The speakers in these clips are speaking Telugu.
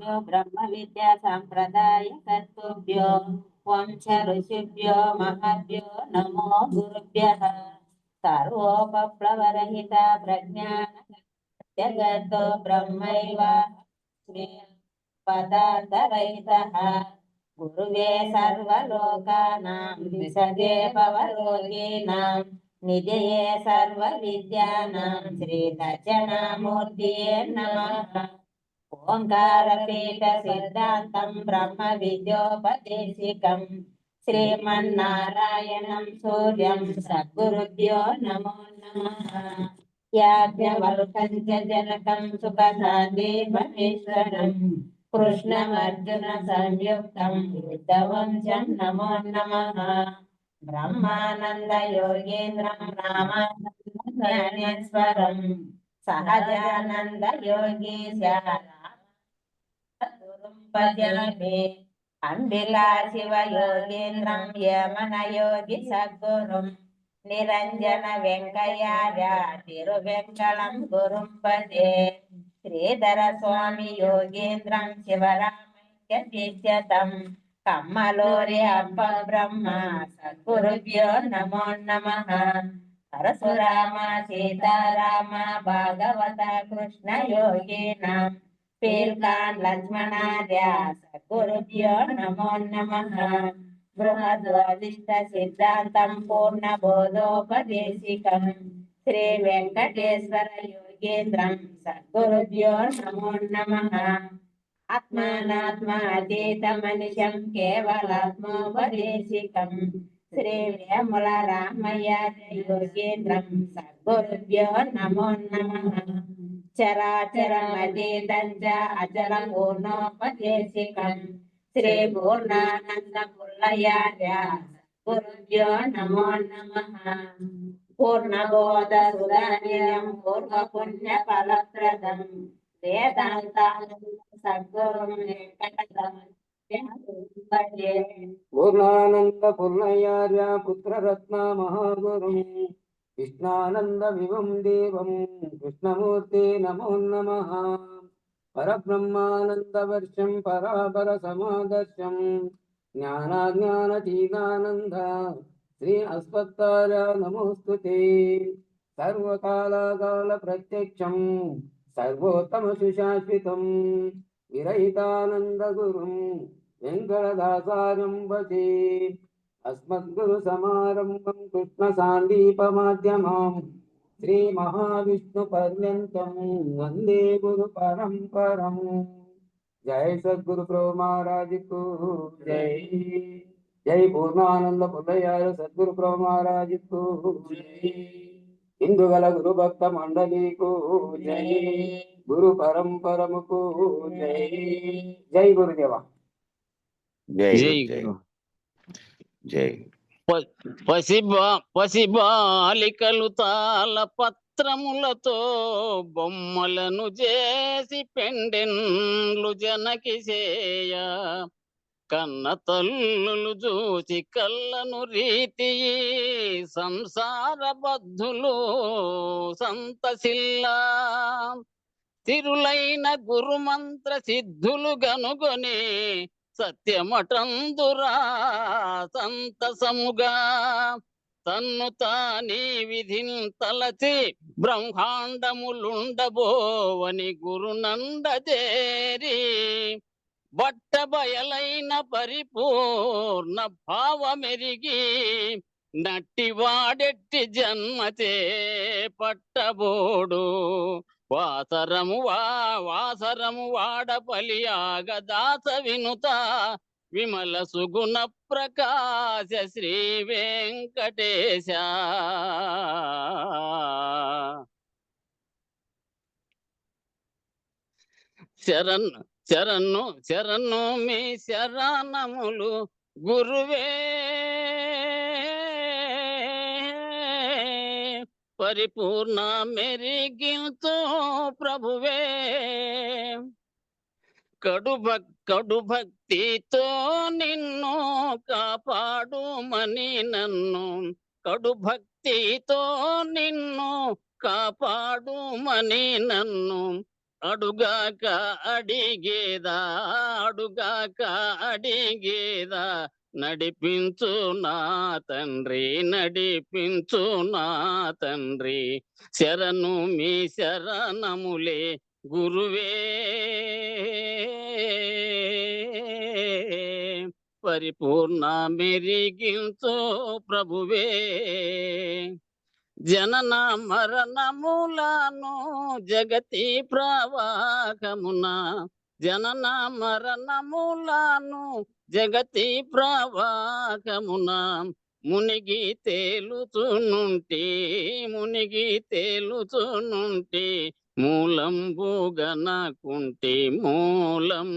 ఆచార్యేభ్యో బ్రహ్మ విద్యా సంప్రదాయ కర్తృభ్యో వంశ ఋషిభ్యో మహభ్యో నమో గురుభ్యః. సర్వోపప్లవరహిత ప్రజ్ఞాన జగతో బ్రహ్మైవాస్మి పదార్థరహితః. గురువే సర్వలోకానాం విసదే భవరోగిణాం నిధయే సర్వ విద్యానాం శ్రీ దక్షిణామూర్తియే నమః. ఓంకారపీఠ సిద్ధాంతం బ్రహ్మ విద్యోపదేశికం శ్రీమన్నారాయణం సూర్యం సద్గురుభ్యో నమో నమః. యాజ్ఞవల్కం చ జనకం సుఖసాందీపమేశ్వరం కృష్ణమర్జున సంయుక్తం బుద్ధవంశం నమో నమః. బ్రహ్మానంద యోగేంద్రం రామానంద జ్ఞానేశ్వరం సహజానంద యోగీశారం భజామి. అంబికా శివ యోగేంద్రం యమన యోగి సద్గురుం నిరంజన వెంకయ్యార్య తిరువెంకళం గురుం భజే. శ్రీధర స్వామి యోగేంద్రం శివరామయ్య దీక్షతం కమ్మలోరి అప్ప బ్రహ్మ సద్గురుభ్యో నమో నమః. పరశురామ సీతారామ భాగవత కృష్ణ యోగినాం పీల్కాన్ లక్ష్మణార్య సద్గురుభ్యో నమో నమః. బృహద్వదిష్ట సిద్ధాంతం పూర్ణ బోధోపదేశికం శ్రీ వెంకటేశ్వర యోగేంద్రం సద్గురుభ్యో నమో నమః. ఆత్మానాత్మాతీతమనిశం కేవలాత్మోపదేశికం శ్రీ వేముల రామయ్య యోగేంద్రం సద్గురుభ్యో నమో నమః. చరాచరమతీతం చ అచల పూర్ణోపదేశికం శ్రీ పూర్ణానంద పుల్లయార్య సద్గురుభ్యో నమో నమః. పూర్ణబోధ సుధానిలయం పూర్వ పుణ్య ఫలప్రదం వేదాంతానంద సద్గురుం పూర్ణానంద పూర్ణయార్య పుత్రరత్న మహాగురుం కృష్ణానంద వివం దేవం కృష్ణమూర్తి నమో నమః. పరబ్రహ్మానంద వర్షం పరాపర సమాదర్శం జ్ఞానాజ్ఞానతీతానంద శ్రీ అస్మత్కార్య నమోస్తుతే. సర్వకాలకాల ప్రత్యక్షం సర్వోత్తమ సుశాశ్వతం విరహితానంద గురుం వెంకటదాసార్యం భజే. అస్మద్గురు సమారంభం కృష్ణ సాందీపమాధ్యమం శ్రీ మహావిష్ణు పర్యంతం వందే గురు పరంపరం. జై సద్గురు ప్రభు మహారాజ్ కు జై. జై పూర్ణానంద పుల్లయారు సద్గురు ప్రభు మహారాజ్ కు జై. ఇందుగల గురు భక్త మండలికు జై. గురు పరంపరముకు జై. జై గురుదేవా. జై జై జై. పసిబాలికలు తాళ పత్రములతో బొమ్మలను చేసి పెండెన్లు జనకి చేయ కన్న తల్లులు చూచి కళ్ళను రీతి సంసార బద్ధులు సంతసిల్లా తిరులైన గురుమంత్ర సిద్ధులు గనుగొని సత్యమటందురా సంతసముగా తన్ను తాని విధిని తలచి బ్రహ్మాండములుండబోవని గురునందదేరి బట్ట బయలైన పరిపూర్ణ భావమెరిగి నట్టివాడెట్టి జన్మతే పట్టబోడు వాసరము వాడపలి ఆగదాస వినుత విమల సుగుణ ప్రకాశ శ్రీ వెంకటేశ. శరణు మీ శరణములు గురువే పరిపూర్ణ మెరిగింతో ప్రభువే కడు భక్తితో నిన్ను కాపాడుమని నన్ను కడు భక్తితో నిన్ను కాపాడుమని నన్ను అడుగాక అడిగేదా అడుగాక అడిగేదా నడిపించు నా తండ్రి నడిపించు నా తండ్రి శరణు మీ శరణములే గురువే పరిపూర్ణ మెరిగించు ప్రభువే జనన మరణములను జగతి ప్రవాహమున జనన మరణములను జగతి ప్రవాహమున మునిగి తేలుచునుంటి మునిగి తేలుచునుంటి మూలంబుగనకుంటి మూలంబుగనకుంటి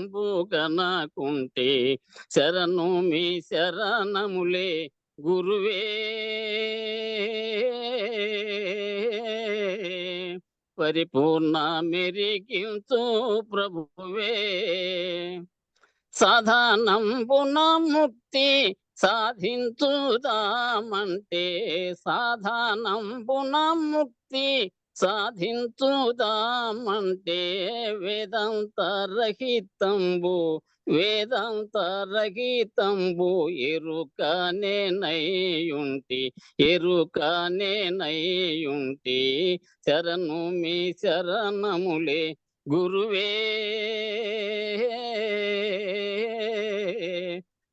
శరణు మీ శరణములే గురువే పరిపూర్ణ మెరిగించు ప్రభువే సాధనంబున ముక్తి సాధించుదామంటే సాధనంబున ముక్తి సాధించుదామంటే వేదాంత రహితంబు వేదాంత రహితంబు ఎరుకనే నయ్యుంటి ఎరుకనే నయ్యుంటి శరణు మీ శరణములే గురువే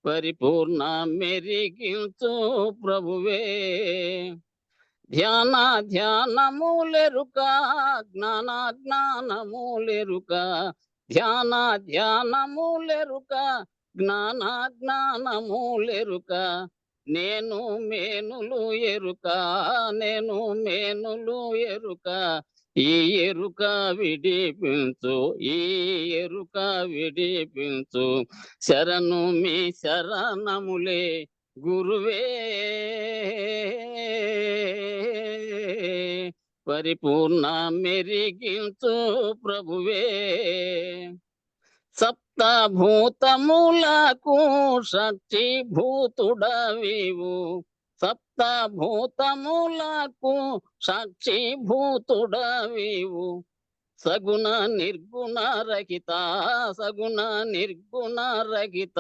పరిపూర్ణ మెరిగించు ప్రభువే ధ్యాన ధ్యానములెరుక జ్ఞాన జ్ఞానములెరుక ధ్యాన ధ్యానములెరుక జ్ఞాన జ్ఞానములెరుక నేను మేనులు ఎరుక నేను మేనులు ఎరుక ఈ ఎరుక విడిపించు ఈ ఎరుక విడిపించు శరణు మీ శరణములే గురువే పరిపూర్ణ మెరిగించు ప్రభువే సప్తభూతములకు సాక్షి భూతుడవివు సప్తభూతములకు సాక్షి భూతుడవివు సగుణ నిర్గుణ రహిత సగుణ నిర్గుణ రహిత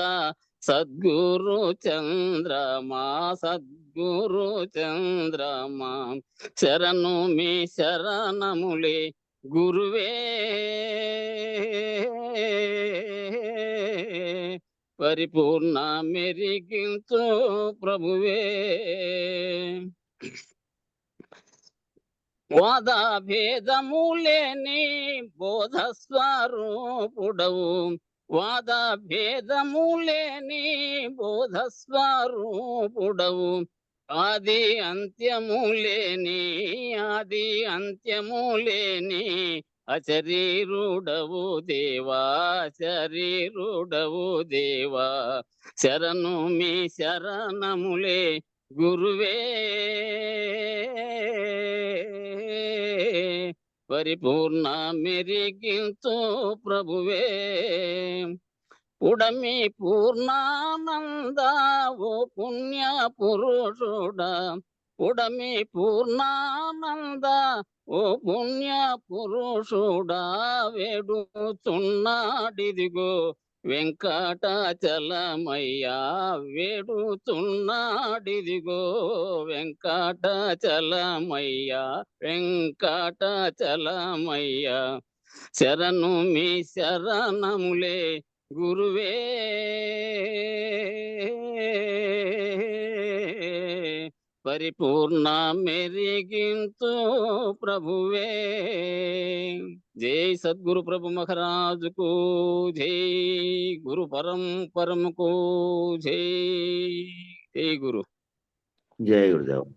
సద్గురు చంద్రమా సద్గురు చంద్రమా శరణు మీ శరణములే గురువే పరిపూర్ణ మెరిగించు ప్రభువే వాద భేదములేని బోధ స్వరూపుడవు వాద భేదములేని బోధ స్వరూపుడవు ఆది అంత్యములేని ఆది అంత్యములేని అశరీరుడవు దేవా శరీరుడవు దేవా శరణు మీ శరణములే గురువే పరిపూర్ణ మెరిగించు ప్రభువే పుడమి పూర్ణానంద ఓ పుణ్య పురుషుడా పుడమి పూర్ణానంద ఓ పుణ్య పురుషుడా వేడుచున్నాడిదిగో వెంకటాచలమయ్యా వేడుచున్నాడిదిగో వెంకటాచలమయ్యా వెంకటాచలమయ్యా శరణు మీ శరణములే గురువే పరిపూర్ణ మెరిగించు ప్రభువే జై సద్గురు ప్రభు మహారాజుకు జై గురు పరంపరముకు జై జై గురు జై గురుదేవ్.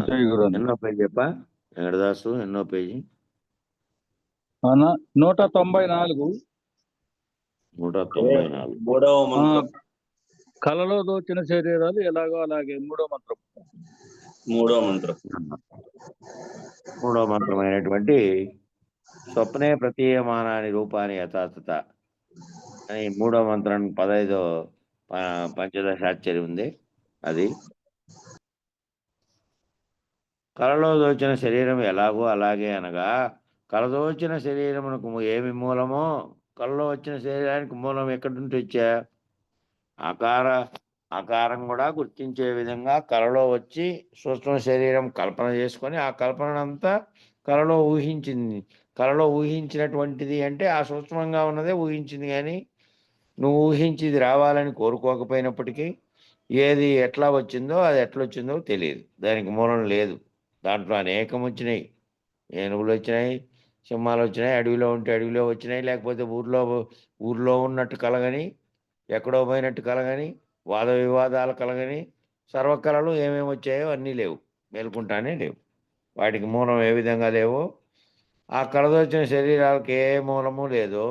జై గురు అన్న. ఎన్నో పేజీ చెప్పా వెంకటదాసు? ఎన్నో పేజీ? అన్న 194. 194. మూడవ మంత్రం. కలలో దోచిన శరీరాలు ఎలాగో అలాగే మూడో మంత్రం. మూడవ మంత్రం. మూడో మంత్రమైనటువంటి స్వప్నే ప్రతీయమానాని రూపాన్ని యథాతథ అని మూడో మంత్రం 15వ పంచదశాక్షరి ఉంది. అది కలలో దోచిన శరీరం ఎలాగో అలాగే అనగా కలతో వచ్చిన శరీరమునకు ఏమి మూలమో కలలో వచ్చిన శరీరానికి మూలం ఎక్కడి నుంచి వచ్చా? ఆకార ఆకారం కూడా గుర్తించే విధంగా కలలో వచ్చి సూక్ష్మ శరీరం కల్పన చేసుకొని ఆ కల్పనంతా కలలో ఊహించింది. కలలో ఊహించినటువంటిది అంటే ఆ సూక్ష్మంగా ఉన్నదే ఊహించింది, కానీ నువ్వు ఊహించింది రావాలని కోరుకోకపోయినప్పటికీ ఏది ఎట్లా వచ్చిందో అది ఎట్లా వచ్చిందో తెలియదు, దానికి మూలం లేదు. దాంట్లో అనేకం వచ్చినాయి, ఏనుగులు వచ్చినాయి, సింహాలు వచ్చినాయి, అడవిలో ఉంటే అడవిలో వచ్చినాయి, లేకపోతే ఊర్లో ఉన్నట్టు కలగని, ఎక్కడో పోయినట్టు కలగని, వాద వివాదాలు కలగని, సర్వకళలు ఏమేమి వచ్చాయో అన్నీ లేవు, మేల్కుంటానే లేవు. వాటికి మూలం ఏ విధంగా లేవో ఆ కలదోచిన శరీరాలకు ఏ మూలము లేదో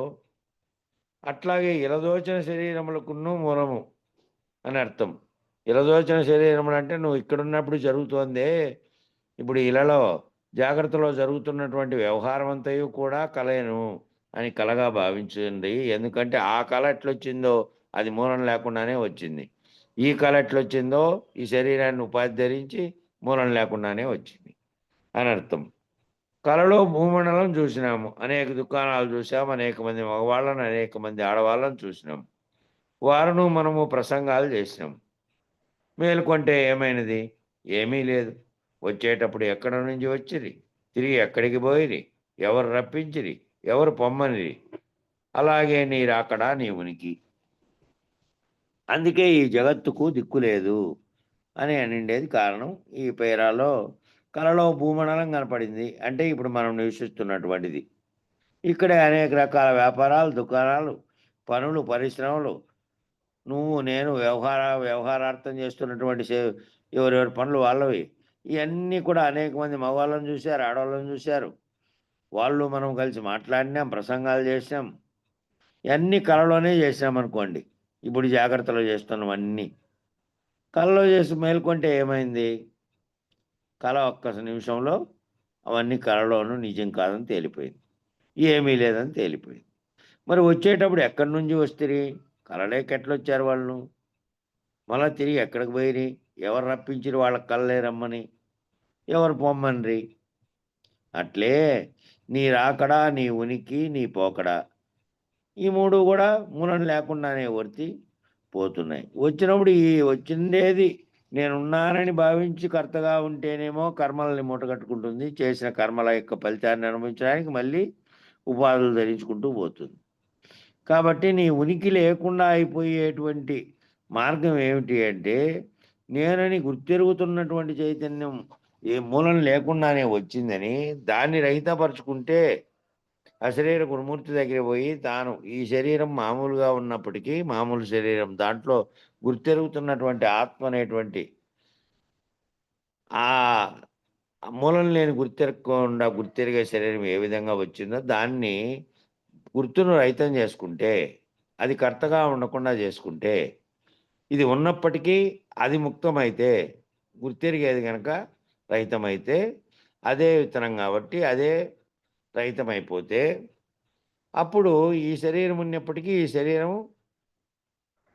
అట్లాగే ఇలదోచిన శరీరములకును మూలము అని అర్థం. ఇలదోచిన శరీరములు అంటే నువ్వు ఇక్కడున్నప్పుడు జరుగుతోందే, ఇప్పుడు ఇలలో జాగ్రత్తలో జరుగుతున్నటువంటి వ్యవహారం అంతయు కూడా కలయను అని కలగా భావించండి. ఎందుకంటే ఆ కళ ఎట్లొచ్చిందో అది మూలం లేకుండానే వచ్చింది. ఈ కళ ఎట్లొచ్చిందో ఈ శరీరాన్ని ఉపాధి ధరించి మూలం లేకుండానే వచ్చింది అని అర్థం. కళలో భూమండలం చూసినాము, అనేక దుకాణాలు చూసాము, అనేక మంది మగవాళ్ళను అనేక మంది ఆడవాళ్ళను చూసినాము, వారును మనము ప్రసంగాలు చేసినాం. మేలుకొంటే ఏమైనది? ఏమీ లేదు. వచ్చేటప్పుడు ఎక్కడ నుంచి వచ్చిరి, తిరిగి ఎక్కడికి పోయిరి, ఎవరు రప్పించిరి, ఎవరు పొమ్మనిరి, అలాగే నీ రాకడా నీ ఉనికి. అందుకే ఈ జగత్తుకు దిక్కు లేదు అని అనిండేది కారణం. ఈ పేరాలో కళలో భూమండలం కనపడింది అంటే ఇప్పుడు మనం నివసిస్తున్నటువంటిది. ఇక్కడే అనేక రకాల వ్యాపారాలు, దుకాణాలు, పనులు, పరిశ్రమలు, నువ్వు నేను వ్యవహారార్థం చేస్తున్నటువంటి ఎవరెవరి పనులు వాళ్ళవి. ఇవన్నీ కూడా అనేక మంది మగవాళ్ళని చూశారు, ఆడవాళ్ళని చూశారు, వాళ్ళు మనం కలిసి మాట్లాడినాం, ప్రసంగాలు చేసాం. ఇవన్నీ కళలోనే చేసాం అనుకోండి. ఇప్పుడు జాగ్రత్తలో చేస్తున్నవన్నీ కళలో చేసి మేల్కొంటే ఏమైంది? కళ ఒక్క నిమిషంలో అవన్నీ కళలోనూ నిజం కాదని తేలిపోయింది, ఏమీ లేదని తేలిపోయింది. మరి వచ్చేటప్పుడు ఎక్కడి నుంచి వస్తుంది? కళలోకి ఎట్లా వచ్చారు వాళ్ళు? మళ్ళీ తిరిగి ఎక్కడికి పోయిరి, ఎవరు రప్పించిరి వాళ్ళకి కళ్ళే రమ్మని, ఎవరు పొమ్మన్రి? అట్లే నీ రాకడా, నీ ఉనికి, నీ పోకడా, ఈ మూడు కూడా మూలం లేకుండానే వర్తి పోతున్నాయి. వచ్చినప్పుడు ఈ వచ్చిండేది నేనున్నానని భావించి కర్తగా ఉంటేనేమో కర్మల్ని మూటగట్టుకుంటుంది, చేసిన కర్మల యొక్క ఫలితాన్ని అనుభవించడానికి మళ్ళీ ఉపాధులు ధరించుకుంటూ పోతుంది. కాబట్టి నీ ఉనికి లేకుండా అయిపోయేటువంటి మార్గం ఏమిటి అంటే, నేనని గుర్తెరుగుతున్నటువంటి చైతన్యం ఏ మూలం లేకుండానే వచ్చిందని దాన్ని రహితపరుచుకుంటే అశరీర గురుమూర్తి దగ్గర పోయి తాను ఈ శరీరం మామూలుగా ఉన్నప్పటికీ మామూలు శరీరం, దాంట్లో గుర్తెరుగుతున్నటువంటి ఆత్మ అనేటువంటి ఆ మూలం లేని గుర్తెరిగే శరీరం ఏ విధంగా వచ్చిందో దాన్ని గుర్తును రహితం చేసుకుంటే, అది కర్తగా ఉండకుండా చేసుకుంటే, ఇది ఉన్నప్పటికీ అది ముక్తమైతే, గుర్తెరిగేది కనుక రహితమైతే అదే విత్తనం కాబట్టి అదే రహితమైపోతే అప్పుడు ఈ శరీరం ఉన్నప్పటికీ ఈ శరీరం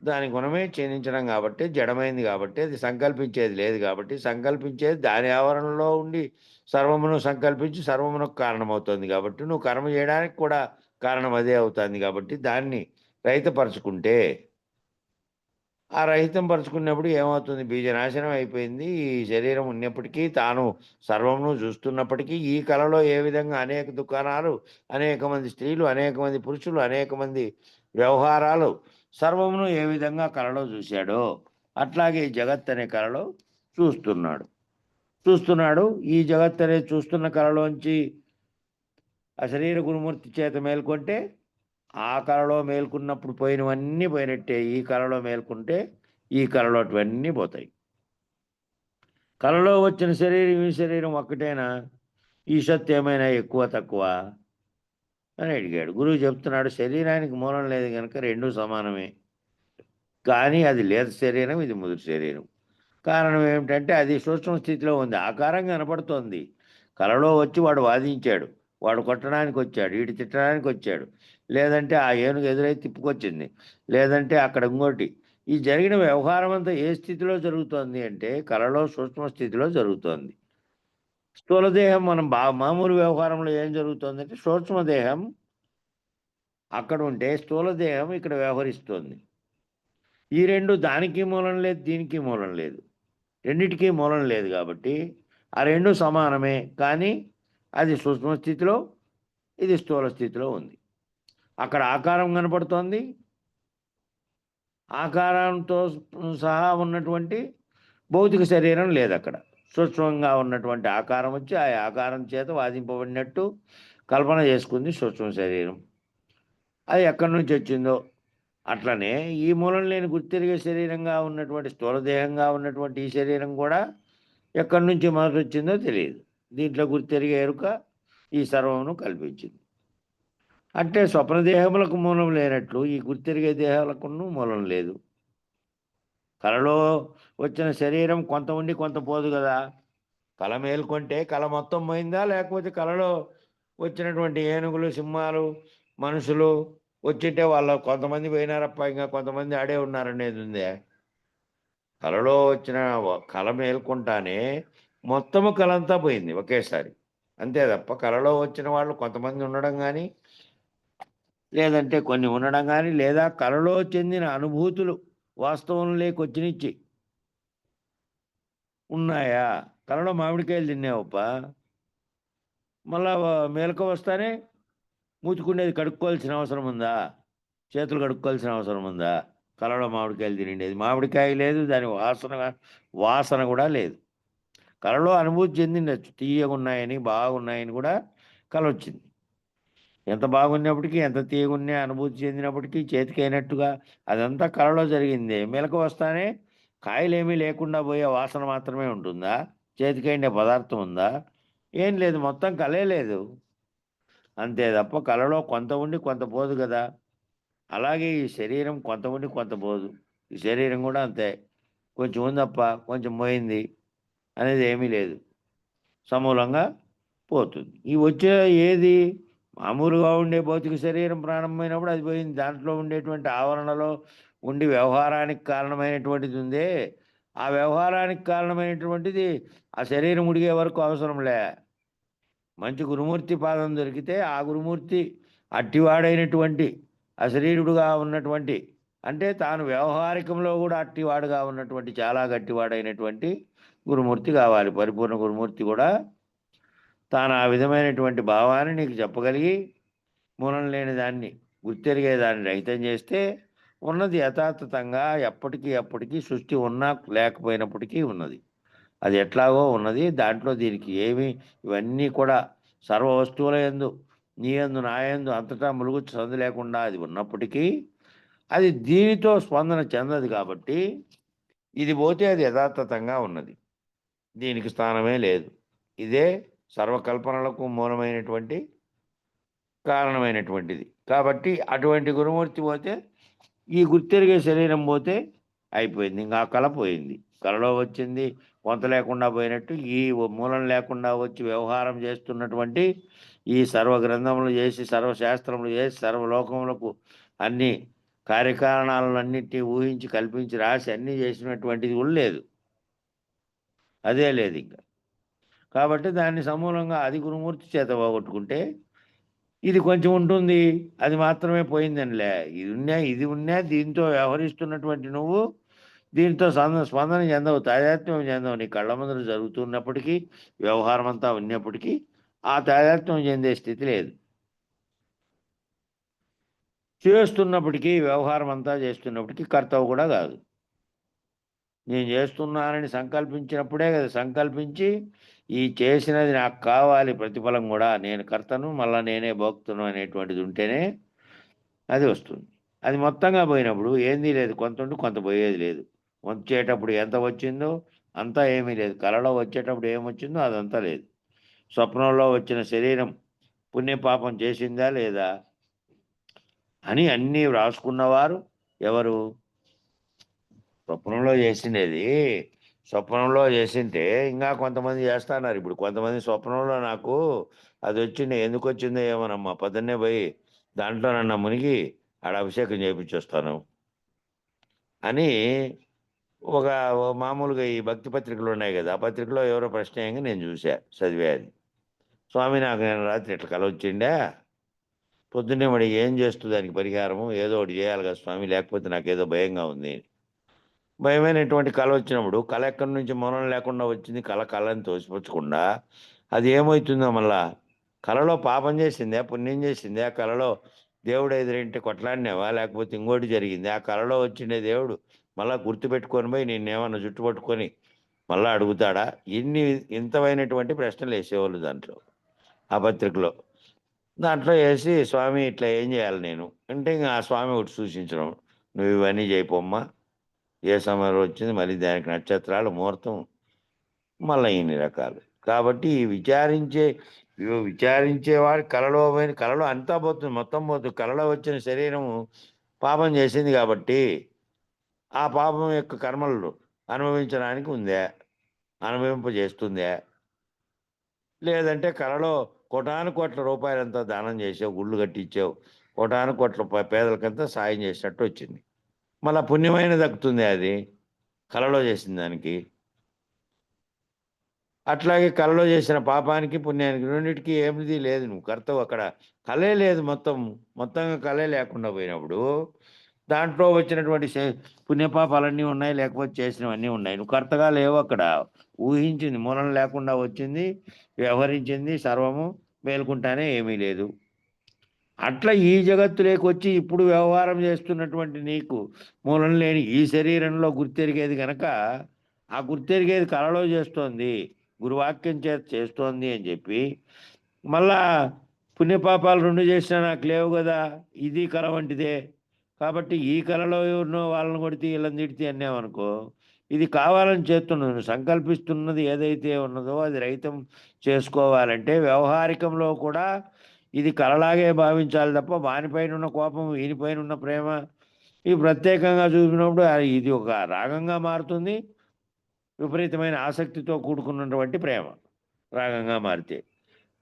దాని గుణమే క్షీణించడం కాబట్టి, జడమైంది కాబట్టి, అది సంకల్పించేది లేదు కాబట్టి, సంకల్పించేది దాని ఆవరణలో ఉండి సర్వమును సంకల్పించి సర్వమునకు కారణమవుతుంది కాబట్టి, నువ్వు కర్మ చేయడానికి కూడా కారణం అదే అవుతుంది కాబట్టి దాన్ని రహితపరచుకుంటే, ఆ రహితం పరుచుకున్నప్పుడు ఏమవుతుంది? బీజనాశనం అయిపోయింది. ఈ శరీరం ఉన్నప్పటికీ తాను సర్వమును చూస్తున్నప్పటికీ ఈ కళలో ఏ విధంగా అనేక దుకాణాలు, అనేక మంది స్త్రీలు, అనేక మంది పురుషులు, అనేక మంది వ్యవహారాలు, సర్వమును ఏ విధంగా కళలో చూశాడో అట్లాగే జగత్ అనే కళలో చూస్తున్నాడు. ఈ జగత్ అనే చూస్తున్న కళలోంచి అశరీర గురుమూర్తి చేత మేల్కొంటే ఆ కళలో మేల్కొన్నప్పుడు పోయినవన్నీ పోయినట్టే. ఈ కళలో మేల్కొంటే ఈ కళలో అటువన్నీ పోతాయి. కళలో వచ్చిన శరీరం ఈ శరీరం ఒక్కటేనా? ఈ సత్తు ఏమైనా ఎక్కువ తక్కువ అని అడిగాడు. గురువు చెప్తున్నాడు, శరీరానికి మూలం లేదు కనుక రెండూ సమానమే, కానీ అది లేత శరీరం, ఇది ముదురు శరీరం. కారణం ఏమిటంటే అది సూక్ష్మ స్థితిలో ఉంది, ఆకారం కనపడుతోంది. కళలో వచ్చి వాడు వాదించాడు, వాడు కొట్టడానికి వచ్చాడు, వీడు తిట్టడానికి వచ్చాడు, లేదంటే ఆ ఏనుగు ఎదురై తిప్పుకొచ్చింది, లేదంటే అక్కడ ఇంకోటి. ఈ జరిగిన వ్యవహారం అంతా ఏ స్థితిలో జరుగుతోంది అంటే కళలో సూక్ష్మ స్థితిలో జరుగుతోంది. స్థూలదేహం మనం మామూలు వ్యవహారంలో ఏం జరుగుతుందంటే సూక్ష్మదేహం అక్కడ ఉంటే స్థూలదేహం ఇక్కడ వ్యవహరిస్తుంది. ఈ రెండు దానికి మూలం లేదు, దీనికి మూలం లేదు, రెండిటికీ మూలం లేదు కాబట్టి ఆ రెండు సమానమే. కానీ అది సూక్ష్మ స్థితిలో, ఇది స్థూల స్థితిలో ఉంది. అక్కడ ఆకారం కనపడుతోంది, ఆకారంతో సహా ఉన్నటువంటి భౌతిక శరీరం లేదు. అక్కడ సూక్ష్మంగా ఉన్నటువంటి ఆకారం వచ్చి ఆ ఆకారం చేత వాదింపబడినట్టు కల్పన చేసుకుంది సూక్ష్మ శరీరం. అది ఎక్కడి నుంచి వచ్చిందో అట్లనే ఈ మూలం లేని గుర్తిరిగే శరీరంగా ఉన్నటువంటి స్థూలదేహంగా ఉన్నటువంటి ఈ శరీరం కూడా ఎక్కడి నుంచి మొదటి వచ్చిందో తెలియదు. దీంట్లో గుర్తిరిగే ఎరుక ఈ సర్వమును కల్పించింది. అంటే స్వప్నదేహములకు మూలం లేనట్లు ఈ గుర్తిరిగే దేహాలకు మూలం లేదు. కలలో వచ్చిన శరీరం కొంత ఉండి కొంత పోదు కదా. కల మేల్కొంటే కళ మొత్తం పోయిందా, లేకపోతే కలలో వచ్చినటువంటి ఏనుగులు, సింహాలు, మనుషులు వచ్చింటే వాళ్ళ కొంతమంది పోయినారప్ప, ఇంకా కొంతమంది ఆడే ఉన్నారనేది ఉందే. కలలో వచ్చిన కళ మేల్కొంటానే మొత్తము కళంతా పోయింది ఒకేసారి, అంతే తప్ప కళలో వచ్చిన వాళ్ళు కొంతమంది ఉండడం కానీ, లేదంటే కొన్ని ఉండడం కానీ, లేదా కళలో చెందిన అనుభూతులు వాస్తవం లేకొచ్చినిచ్చి ఉన్నాయా. కళలో మామిడికాయలు తిన్నావప్ప, మళ్ళా మేలుక వస్తానే మూతుకుండేది కడుక్కోవాల్సిన అవసరం ఉందా, చేతులు కడుక్కోవాల్సిన అవసరం ఉందా? కళలో మామిడికాయలు తినండేది, మామిడికాయ లేదు, దాని వాసన కూడా లేదు. కళలో అనుభూతి చెందిండొచ్చు, తీయగా ఉన్నాయని, బాగున్నాయని కూడా కళ వచ్చింది. ఎంత బాగున్నప్పటికీ, ఎంత తీయగున్నా అనుభూతి చెందినప్పటికీ చేతికి అయినట్టుగా అదంతా కళలో జరిగింది. మెలకు వస్తానే కాయలేమీ లేకుండా పోయే వాసన మాత్రమే ఉంటుందా? చేతికైన పదార్థం ఉందా? ఏం లేదు, మొత్తం కళే లేదు. అంతే తప్ప కళలో కొంత ఉండి కొంత పోదు కదా. అలాగే ఈ శరీరం కొంత ఉండి కొంత పోదు. ఈ శరీరం కూడా అంతే, కొంచెం ఉందప్ప, కొంచెం పోయింది అనేది ఏమీ లేదు, సమూలంగా పోతుంది. ఈ వచ్చే ఏది మామూలుగా ఉండే భౌతిక శరీరం ప్రారంభమైనప్పుడు అది పోయింది. దాంట్లో ఉండేటువంటి ఆవరణలో ఉండి వ్యవహారానికి కారణమైనటువంటిది ఉందే, ఆ వ్యవహారానికి కారణమైనటువంటిది ఆ శరీరం ఉడిగే వరకు అవసరంలే. మంచి గురుమూర్తి పాదం దొరికితే ఆ గురుమూర్తి అట్టివాడైనటువంటి అశరీరుడుగా ఉన్నటువంటి, అంటే తాను వ్యవహారికంలో కూడా అట్టివాడుగా ఉన్నటువంటి చాలా గట్టివాడైనటువంటి గురుమూర్తి కావాలి. పరిపూర్ణ గురుమూర్తి కూడా తాను ఆ విధమైనటువంటి భావాన్ని నీకు చెప్పగలిగి మూలం లేని దాన్ని గుర్తెరిగేదాన్ని రహితం చేస్తే ఉన్నది యథాతథంగా ఎప్పటికీ సృష్టి ఉన్నా లేకపోయినప్పటికీ ఉన్నది. అది ఎట్లాగో ఉన్నది. దాంట్లో దీనికి ఏమి, ఇవన్నీ కూడా సర్వ వస్తువుల యందు, నీ యందు, నా యందు అంతటా ములుగు సందు లేకుండా అది ఉన్నప్పటికీ అది దీనితో స్పందన చెందదు. కాబట్టి ఇది పోతే అది యథాతథంగా ఉన్నది, దీనికి స్థానమే లేదు. ఇదే సర్వకల్పనలకు మూలమైనటువంటి కారణమైనటువంటిది. కాబట్టి అటువంటి గురుమూర్తి పోతే ఈ గుర్తెరిగే శరీరం పోతే అయిపోయింది, ఇంకా ఆ కళ పోయింది. కళలో వచ్చింది కొంత లేకుండా పోయినట్టు ఈ మూలం లేకుండా వచ్చి వ్యవహారం చేస్తున్నటువంటి ఈ సర్వ గ్రంథములు చేసి, సర్వశాస్త్రములు చేసి, సర్వలోకములకు అన్ని కార్యకారణాలన్నింటినీ ఊహించి కల్పించి రాసి అన్నీ చేసినటువంటిది కూడా లేదు, అదే లేదు ఇంకా. కాబట్టి దాన్ని సమూలంగా అది గురుమూర్తి చేత పోగొట్టుకుంటే ఇది కొంచెం ఉంటుంది, అది మాత్రమే పోయిందనిలే. ఇది ఉన్నా దీంతో వ్యవహరిస్తున్నటువంటి నువ్వు దీంతో స్పందన చెందవు, తాదాత్మ్యం చెందవు. నీ కళ్ళ ముందర జరుగుతున్నప్పటికీ, వ్యవహారం అంతా ఉన్నప్పటికీ ఆ తాదాత్మ్యం చెందే స్థితి లేదు. చేస్తున్నప్పటికీ, వ్యవహారం అంతా చేస్తున్నప్పటికీ కర్తవ్యం కూడా కాదు. నేను చేస్తున్నానని సంకల్పించినప్పుడే కదా, సంకల్పించి ఈ చేసినది నాకు కావాలి ప్రతిఫలం కూడా, నేను కర్తను మళ్ళీ నేనే భోక్తను అనేటువంటిది ఉంటేనే అది వస్తుంది. అది మొత్తంగా పోయినప్పుడు ఏంది లేదు, కొంత ఉండి కొంత పోయేది లేదు. వచ్చేటప్పుడు ఎంత వచ్చిందో అంతా ఏమీ లేదు, కళలో వచ్చేటప్పుడు ఏమొచ్చిందో అదంతా లేదు. స్వప్నంలో వచ్చిన శరీరం పుణ్యపాపం చేసిందా లేదా అని అన్నీ వ్రాసుకున్నవారు ఎవరు? స్వప్నంలో చేసిండేది స్వప్నంలో చేసింటే ఇంకా కొంతమంది చేస్తున్నారు. ఇప్పుడు కొంతమంది స్వప్నంలో నాకు అది వచ్చింది, ఎందుకు వచ్చిందో ఏమోనమ్మా, పొద్దున్నే పోయి దాంట్లో నన్ను మునిగి ఆడ అభిషేకం చేయించొస్తాను అని మామూలుగా ఈ భక్తి పత్రికలు ఉన్నాయి కదా, ఆ పత్రికలో ఎవరో ప్రశ్న వేయంగా నేను చూసా, చదివా అది. స్వామి నాకు నేను రాత్రి ఇట్లా కల వచ్చిండా, పొద్దున్నే మరి ఏం చేస్తూ దానికి పరిహారము ఏదో ఒకటి చేయాలి కదా స్వామి, లేకపోతే నాకేదో భయంగా ఉంది. భయమైనటువంటి కళ వచ్చినప్పుడు కళ ఎక్కడి నుంచి మూలం లేకుండా వచ్చింది, కళని తోసిపుచ్చకుండా అది ఏమవుతుందో మళ్ళా కళలో పాపం చేసిందే పుణ్యం చేసిందే, ఆ కళలో దేవుడు ఎదురింటి కొట్లాడినావా లేకపోతే ఇంకోటి జరిగింది, ఆ కళలో వచ్చిండే దేవుడు మళ్ళా గుర్తుపెట్టుకొని పోయి నిన్నేమన్నా చుట్టుపట్టుకొని మళ్ళా అడుగుతాడా? ఇంతమైనటువంటి ప్రశ్నలు వేసేవాళ్ళు దాంట్లో, ఆ పత్రికలో. దాంట్లో వేసి స్వామి ఇట్లా ఏం చేయాలి నేను అంటే, ఇంకా ఆ స్వామి ఒకటి సూచించడం, నువ్వు ఇవన్నీ చేయపోమ్మా, ఏ సమయంలో వచ్చింది మళ్ళీ దానికి నక్షత్రాలు ముహూర్తం మళ్ళీ ఇన్ని రకాలు. కాబట్టి విచారించేవాడి కళలో అంతా పోతుంది, మొత్తం పోతుంది. కళలో వచ్చిన శరీరము పాపం చేసింది కాబట్టి ఆ పాపం యొక్క కర్మలు అనుభవించడానికి ఉందే, అనుభవింపజేస్తుందే. లేదంటే కళలో కోటాను కోట్ల రూపాయలంతా దానం చేసావు, గుళ్ళు కట్టించావు, కోటాను కోట్ల పేదలకంతా సాయం చేసినట్టు వచ్చింది, మళ్ళా పుణ్యమైన దక్కుతుంది అది కళలో చేసిన దానికి. అట్లాగే కళలో చేసిన పాపానికి పుణ్యానికి రెండింటికి ఏమిది లేదు, నువ్వు కర్తవు. అక్కడ కళే లేదు, మొత్తంగా కళే లేకుండా పోయినప్పుడు దాంట్లో వచ్చినటువంటి పుణ్యపాపాలన్నీ ఉన్నాయి, లేకపోతే చేసినవన్నీ ఉన్నాయి, నువ్వు కర్తగా లేవు. అక్కడ ఊహించింది మూలం లేకుండా వచ్చింది, వ్యవహరించింది సర్వము మేలుకుంటానే ఏమీ లేదు. అట్లా ఈ జగత్తులోకి వచ్చి ఇప్పుడు వ్యవహారం చేస్తున్నటువంటి నీకు మూలం లేని ఈ శరీరంలో గుర్తెరిగేది గనక, ఆ గుర్తెరిగేది కళలో చేస్తోంది, గురువాక్యం చేత చేస్తోంది అని చెప్పి మళ్ళా పుణ్యపాపాలు రెండు చేసినా నాకు లేవు కదా, ఇది కళ వంటిదే. కాబట్టి ఈ కళలో ఉన్న వాళ్ళని కొడితే వీళ్ళని తిడితే అన్నామనుకో, ఇది కావాలని చేస్తున్నది, నువ్వు సంకల్పిస్తున్నది ఏదైతే ఉన్నదో అది రహితం చేసుకోవాలంటే వ్యవహారికంలో కూడా ఇది కళలాగే భావించాలి తప్ప వానిపైన ఉన్న కోపం వీనిపైన ఉన్న ప్రేమ ఇవి ప్రత్యేకంగా చూసినప్పుడు ఇది ఒక రాగంగా మారుతుంది. విపరీతమైన ఆసక్తితో కూడుకున్నటువంటి ప్రేమ రాగంగా మారితే,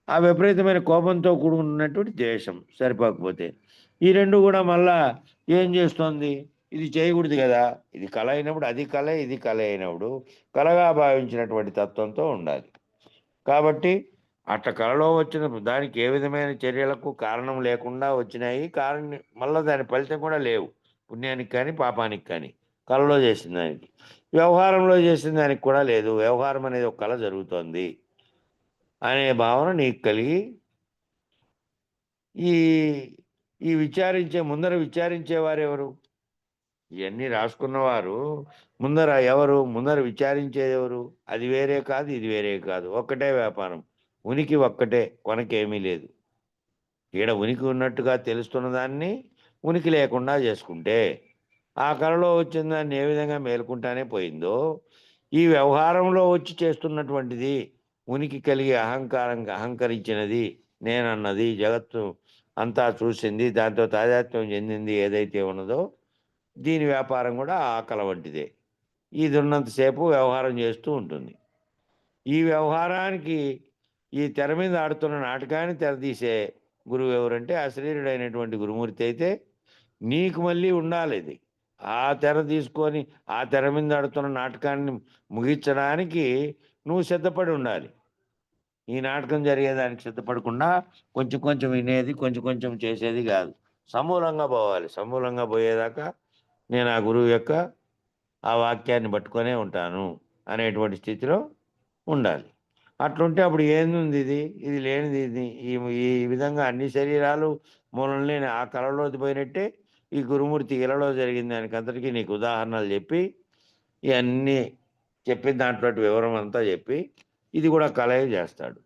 ఆ విపరీతమైన కోపంతో కూడుకున్నటువంటి ద్వేషం సరిపోకపోతే, ఈ రెండు కూడా మళ్ళా ఏం చేస్తోంది, ఇది చేయకూడదు కదా, ఇది కళ అయినప్పుడు అది కళ, ఇది కళ అయినప్పుడు కళగా భావించినటువంటి తత్వంతో ఉండాలి. కాబట్టి అట్లా కళలో వచ్చిన దానికి ఏ విధమైన చర్యలకు కారణం లేకుండా వచ్చినాయి, మళ్ళీ దాని ఫలితం కూడా లేవు, పుణ్యానికి కానీ పాపానికి కానీ. కళలో చేసిన దానికి, వ్యవహారంలో చేసిన దానికి కూడా లేదు. వ్యవహారం అనేది ఒక కళ జరుగుతోంది అనే భావన నీకు కలిగి ఈ ఈ ముందర విచారించేవారు ఎవరు? ఇవన్నీ రాసుకున్నవారు ముందర విచారించేది ఎవరు? అది వేరే కాదు, ఇది వేరే కాదు, ఒక్కటే వ్యాపారం, ఉనికి ఒక్కటే, కొనకేమీ లేదు. ఈడ ఉనికి ఉన్నట్టుగా తెలుస్తున్న దాన్ని ఉనికి లేకుండా చేసుకుంటే ఆ కళలో వచ్చిన దాన్ని ఏ విధంగా మేలుకుంటానే పోయిందో, ఈ వ్యవహారంలో వచ్చి చేస్తున్నటువంటిది ఉనికి కలిగి అహంకరించినది, నేనన్నది, జగత్తు అంతా చూసింది, దాంతో తాదాత్మ్యం చెందింది ఏదైతే ఉన్నదో దీని వ్యాపారం కూడా ఆ కళ వంటిదే. ఇది ఉన్నంతసేపు వ్యవహారం చేస్తూ ఉంటుంది. ఈ వ్యవహారానికి ఈ తెర మీద ఆడుతున్న నాటకాన్ని తెరదీసే గురువు ఎవరంటే అశరీరుడైనటువంటి గురుమూర్తి అయితే, నీకు మళ్ళీ ఉండాలి ఇది. ఆ తెర తీసుకొని ఆ తెర మీద ఆడుతున్న నాటకాన్ని ముగించడానికి నువ్వు సిద్ధపడి ఉండాలి. ఈ నాటకం జరిగేదానికి సిద్ధపడకుండా కొంచెం కొంచెం వినేది, కొంచెం కొంచెం చేసేది కాదు, సమూలంగా పోవాలి. సమూలంగా పోయేదాకా నేను ఆ గురువు యొక్క ఆ వాక్యాన్ని పట్టుకొనే ఉంటాను అనేటువంటి స్థితిలో ఉండాలి. అట్లుంటే అప్పుడు ఏంది ఇది లేనిది, ఈ విధంగా అన్ని శరీరాలు మూలం లేని ఆ కళలోకి పోయినట్టే ఈ గురుమూర్తి ఇలలో జరిగిన దానికి అంతటికీ నీకు ఉదాహరణలు చెప్పి ఇవన్నీ చెప్పిన దాంట్లో వివరం అంతా చెప్పి ఇది కూడా కళే చేస్తాడు.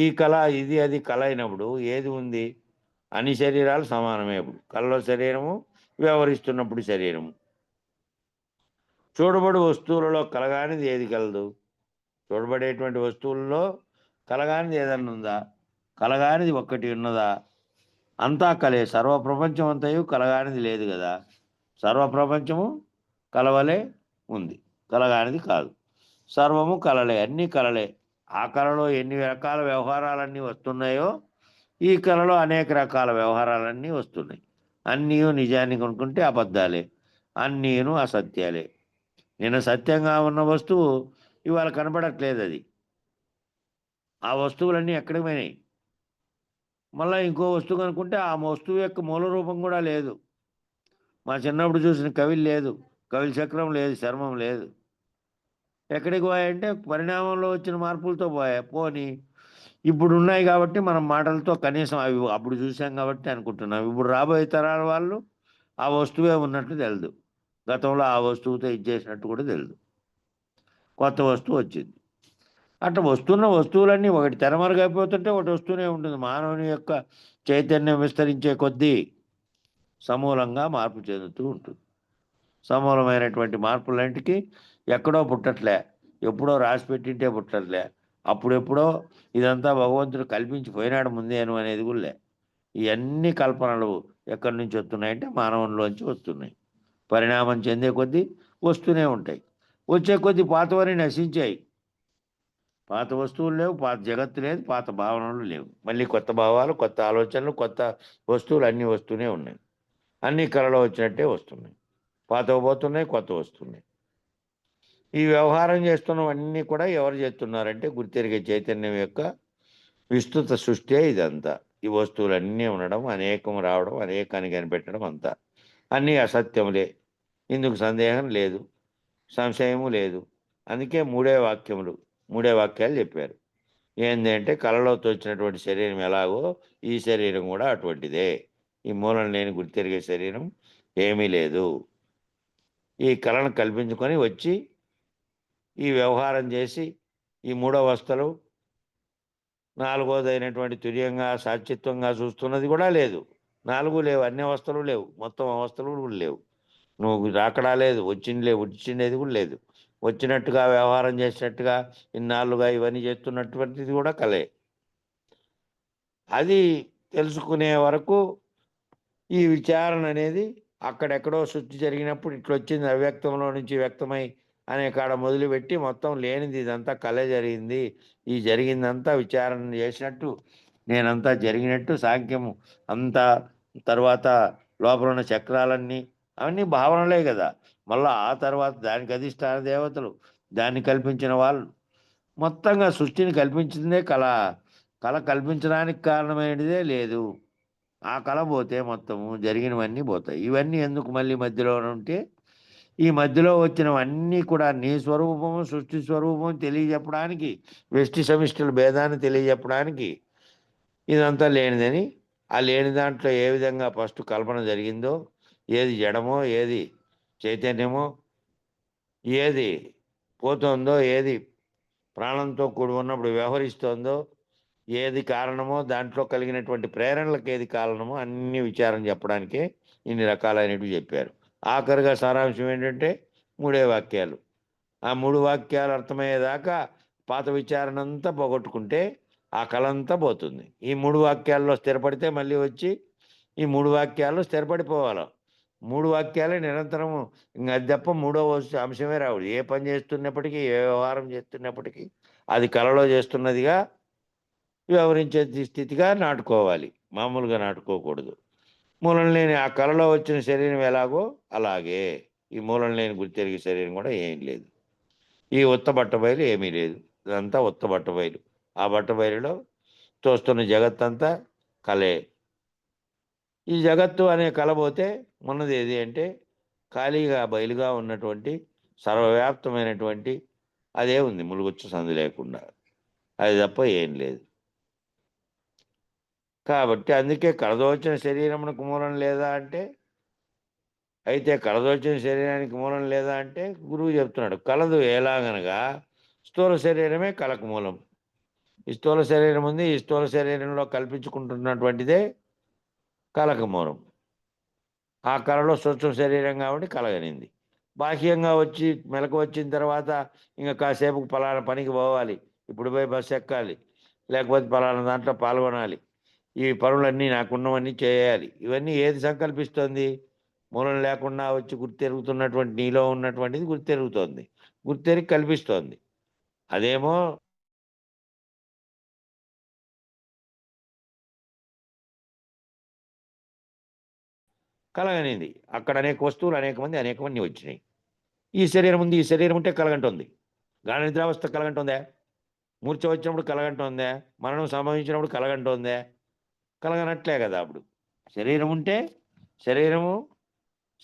ఈ కళ ఇది అది కళ అయినప్పుడు ఏది ఉంది? అన్ని శరీరాలు సమానమే. ఇప్పుడు కళలో శరీరము, వ్యవహరిస్తున్నప్పుడు శరీరము. చూడబడు వస్తువులలో కలగానిది ఏది కలదు? చూడబడేటువంటి వస్తువుల్లో కలగానిది ఏదన్నా ఉందా? కలగానిది ఒక్కటి ఉన్నదా? అంతా కలే. సర్వప్రపంచం అంతయు కలగానిది లేదు కదా. సర్వప్రపంచము కలవలే ఉంది, కలగానిది కాదు. సర్వము కలలే, అన్నీ కలలే. ఆ కళలో ఎన్ని రకాల వ్యవహారాలన్నీ వస్తున్నాయో ఈ కళలో అనేక రకాల వ్యవహారాలన్నీ వస్తున్నాయి. అన్నీ నిజాన్ని కొనుక్కుంటే అబద్ధాలే, అన్నీను అసత్యాలే. నిన్న సత్యంగా ఉన్న వస్తువు ఇవాళ కనపడట్లేదు. అది ఆ వస్తువులన్నీ ఎక్కడికి పోయినాయి? మళ్ళీ ఇంకో వస్తువు కనుక్కుంటే ఆ వస్తువు యొక్క మూల రూపం కూడా లేదు. మా చిన్నప్పుడు చూసిన కవిలు లేదు, కవిల చక్రం లేదు, చర్మం లేదు. ఎక్కడికి పోయాయంటే పరిణామంలో వచ్చిన మార్పులతో పోయా. పోని ఇప్పుడు ఉన్నాయి కాబట్టి మనం మాటలతో కనీసం అవి అప్పుడు చూసాం కాబట్టి అనుకుంటున్నాం. ఇప్పుడు రాబోయే తరాల వాళ్ళు ఆ వస్తువే ఉన్నట్టు తెలియదు. గతంలో ఆ వస్తువుతో ఇచ్చేసినట్టు కూడా తెలియదు. కొత్త వస్తువు వచ్చింది. అట్లా వస్తున్న వస్తువులన్నీ ఒకటి తెరమరుగైపోతుంటే ఒకటి వస్తూనే ఉంటుంది. మానవుని యొక్క చైతన్యం విస్తరించే కొద్దీ సమూలంగా మార్పు చెందుతూ ఉంటుంది. సమూలమైనటువంటి మార్పులంటికి ఎక్కడో పుట్టట్లే, ఎప్పుడో రాసి పెట్టింటే పుట్టట్లే, అప్పుడెప్పుడో ఇదంతా భగవంతుడు కల్పించి పోయినాడు ముందేను అనేది కూడా లే. ఇవన్నీ కల్పనలు ఎక్కడి నుంచి వస్తున్నాయంటే మానవునిలోంచి వస్తున్నాయి. పరిణామం చెందే కొద్దీ వస్తూనే ఉంటాయి. వచ్చే కొద్దీ పాతవని నశించాయి. పాత వస్తువులు లేవు, పాత జగత్తు లేదు, పాత భావనలు లేవు. మళ్ళీ కొత్త భావాలు, కొత్త ఆలోచనలు, కొత్త వస్తువులు అన్నీ వస్తూనే ఉన్నాయి. అన్నీ కళలో వచ్చినట్టే వస్తున్నాయి. పాతవి పోతున్నాయి, కొత్త వస్తున్నాయి. ఈ వ్యవహారం చేస్తున్నవన్నీ కూడా ఎవరు చేస్తున్నారంటే గుర్తెరిగే చైతన్యం యొక్క విస్తృత సృష్టి ఇదంతా. ఈ వస్తువులన్నీ ఉండడం, అనేకం రావడం, అనేకాన్ని కనిపెట్టడం అంతా అన్నీ అసత్యములే. ఇందుకు సందేహం లేదు, సంశయము లేదు. అందుకే మూడే వాక్యాలు చెప్పారు. ఏంది అంటే కళలో తోచినటువంటి శరీరం ఎలాగో ఈ శరీరం కూడా అటువంటిదే. ఈ మూలం లేని గుర్తెరిగే శరీరం ఏమీ లేదు. ఈ కళను కల్పించుకొని వచ్చి ఈ వ్యవహారం చేసి ఈ మూడవస్థలు నాలుగోదైనటువంటి తుర్యంగా సాచిత్వంగా చూస్తున్నది కూడా లేదు. 4 లేవు, అన్ని అవస్థలు లేవు, మొత్తం అవస్థలు కూడా లేవు. నువ్వు రాకడా లేదు, వచ్చిండేది కూడా లేదు. వచ్చినట్టుగా వ్యవహారం చేసినట్టుగా ఇన్నాళ్ళుగా ఇవన్నీ చేస్తున్నటువంటిది కూడా కలే. అది తెలుసుకునే వరకు ఈ విచారణ అనేది అక్కడెక్కడో సృష్టి జరిగినప్పుడు ఇట్లొచ్చింది, అవ్యక్తంలో నుంచి వ్యక్తమై అనే కాడ మొదలుపెట్టి మొత్తం లేనిది ఇదంతా కలే జరిగింది, ఈ జరిగిందంతా విచారణ చేసినట్టు నేనంతా జరిగినట్టు సాంఖ్యము అంతా, తర్వాత లోపల ఉన్న చక్రాలన్నీ అవన్నీ భావనలే కదా. మళ్ళా ఆ తర్వాత దానికి అధిష్టాన దేవతలు, దాన్ని కల్పించిన వాళ్ళు, మొత్తంగా సృష్టిని కల్పించిందే కళ. కళ కల్పించడానికి కారణమైనదే లేదు. ఆ కళ పోతే మొత్తము జరిగినవన్నీ పోతాయి. ఇవన్నీ ఎందుకు మళ్ళీ మధ్యలో ఉంటే ఈ మధ్యలో వచ్చినవన్నీ కూడా నీ స్వరూపము, సృష్టి స్వరూపం తెలియజెప్పడానికి, వ్యష్టి సమిష్టిల భేదాన్ని తెలియజెప్పడానికి ఇదంతా లేనిదని. ఆ లేని దాంట్లో ఏ విధంగా ఫస్ట్ కల్పన జరిగిందో, ఏది జడమో, ఏది చైతన్యమో, ఏది పోతోందో, ఏది ప్రాణంతో కూడి ఉన్నప్పుడు వ్యవహరిస్తోందో, ఏది కారణమో, దాంట్లో కలిగినటువంటి ప్రేరణలకు ఏది కారణమో అన్ని విచారం చెప్పడానికే ఇన్ని రకాలైనవి చెప్పారు. ఆఖరిగా సారాంశం ఏంటంటే 3 వాక్యాలు. ఆ 3 వాక్యాలు అర్థమయ్యేదాకా పాత విచారణ అంతా పోగొట్టుకుంటే ఆ కళంతా పోతుంది. ఈ 3 వాక్యాల్లో స్థిరపడితే మళ్ళీ వచ్చి ఈ 3 వాక్యాల్లో స్థిరపడిపోవాలి. 3 వాక్యాలే నిరంతరము. ఇంక అది తప్ప మూడో అంశమే రావు. ఏ పని చేస్తున్నప్పటికీ, ఏ వ్యవహారం చేస్తున్నప్పటికీ అది కళలో చేస్తున్నదిగా వ్యవహరించే స్థితిగా నాటుకోవాలి. మామూలుగా నాటుకోకూడదు. మూలం లేని ఆ కళలో వచ్చిన శరీరం ఎలాగో అలాగే ఈ మూలం లేని గుర్తెరిగే శరీరం కూడా ఏం లేదు. ఈ ఉత్త బట్టబయలు ఏమీ లేదు. ఇదంతా ఉత్త బట్టబయలు. ఆ బట్టబయలులో చూస్తున్న జగత్తంతా కలే. ఈ జగత్తు అనే కళ పోతే ఉన్నది ఏది అంటే ఖాళీగా బయలుగా ఉన్నటువంటి సర్వవ్యాప్తమైనటువంటి అదే ఉంది, ములుగుచ్చు సందు లేకుండా. అది తప్ప ఏం లేదు. కాబట్టి అందుకే కలదోచిన శరీరమునకు మూలం లేదా అంటే, అయితే కలదోచిన శరీరానికి మూలం లేదా అంటే గురువు చెప్తున్నాడు కలదు ఎలాగనగా స్థూల శరీరమే కళకు మూలం. ఈ స్థూల శరీరం ఉంది, ఈ స్థూల శరీరంలో కల్పించుకుంటున్నటువంటిదే కళకు మూలం. ఆ కళలో సూక్ష్మ శరీరం కాబట్టి కలగనింది. బాహ్యంగా వచ్చి మెలకు వచ్చిన తర్వాత ఇంకా కాసేపు పలానా పనికి పోవాలి, ఇప్పుడు పోయి బస్సు ఎక్కాలి, లేకపోతే పలానా దాంట్లో పాల్గొనాలి, ఈ పనులన్నీ నాకున్నవన్నీ చేయాలి, ఇవన్నీ ఏది సంకల్పిస్తోంది? మూలం లేకుండా వచ్చి గుర్తెరుగుతున్నటువంటి నీలో ఉన్నటువంటిది గుర్తెరుగుతోంది, గుర్తెరిగి కల్పిస్తోంది. అదేమో కలగనింది. అక్కడ అనేక వస్తువులు, అనేక మంది, అనేకమన్నీ వచ్చినాయి. ఈ శరీరం ఉంది, ఈ శరీరం ఉంటే కలగంటుంది. గాఢ నిద్రావస్థ కలగంటుందే, మూర్ఛ వచ్చినప్పుడు కలగంటుందే, మరణం సంభవించినప్పుడు కలగంటుందే, కలగనట్లే కదా. అప్పుడు శరీరం ఉంటే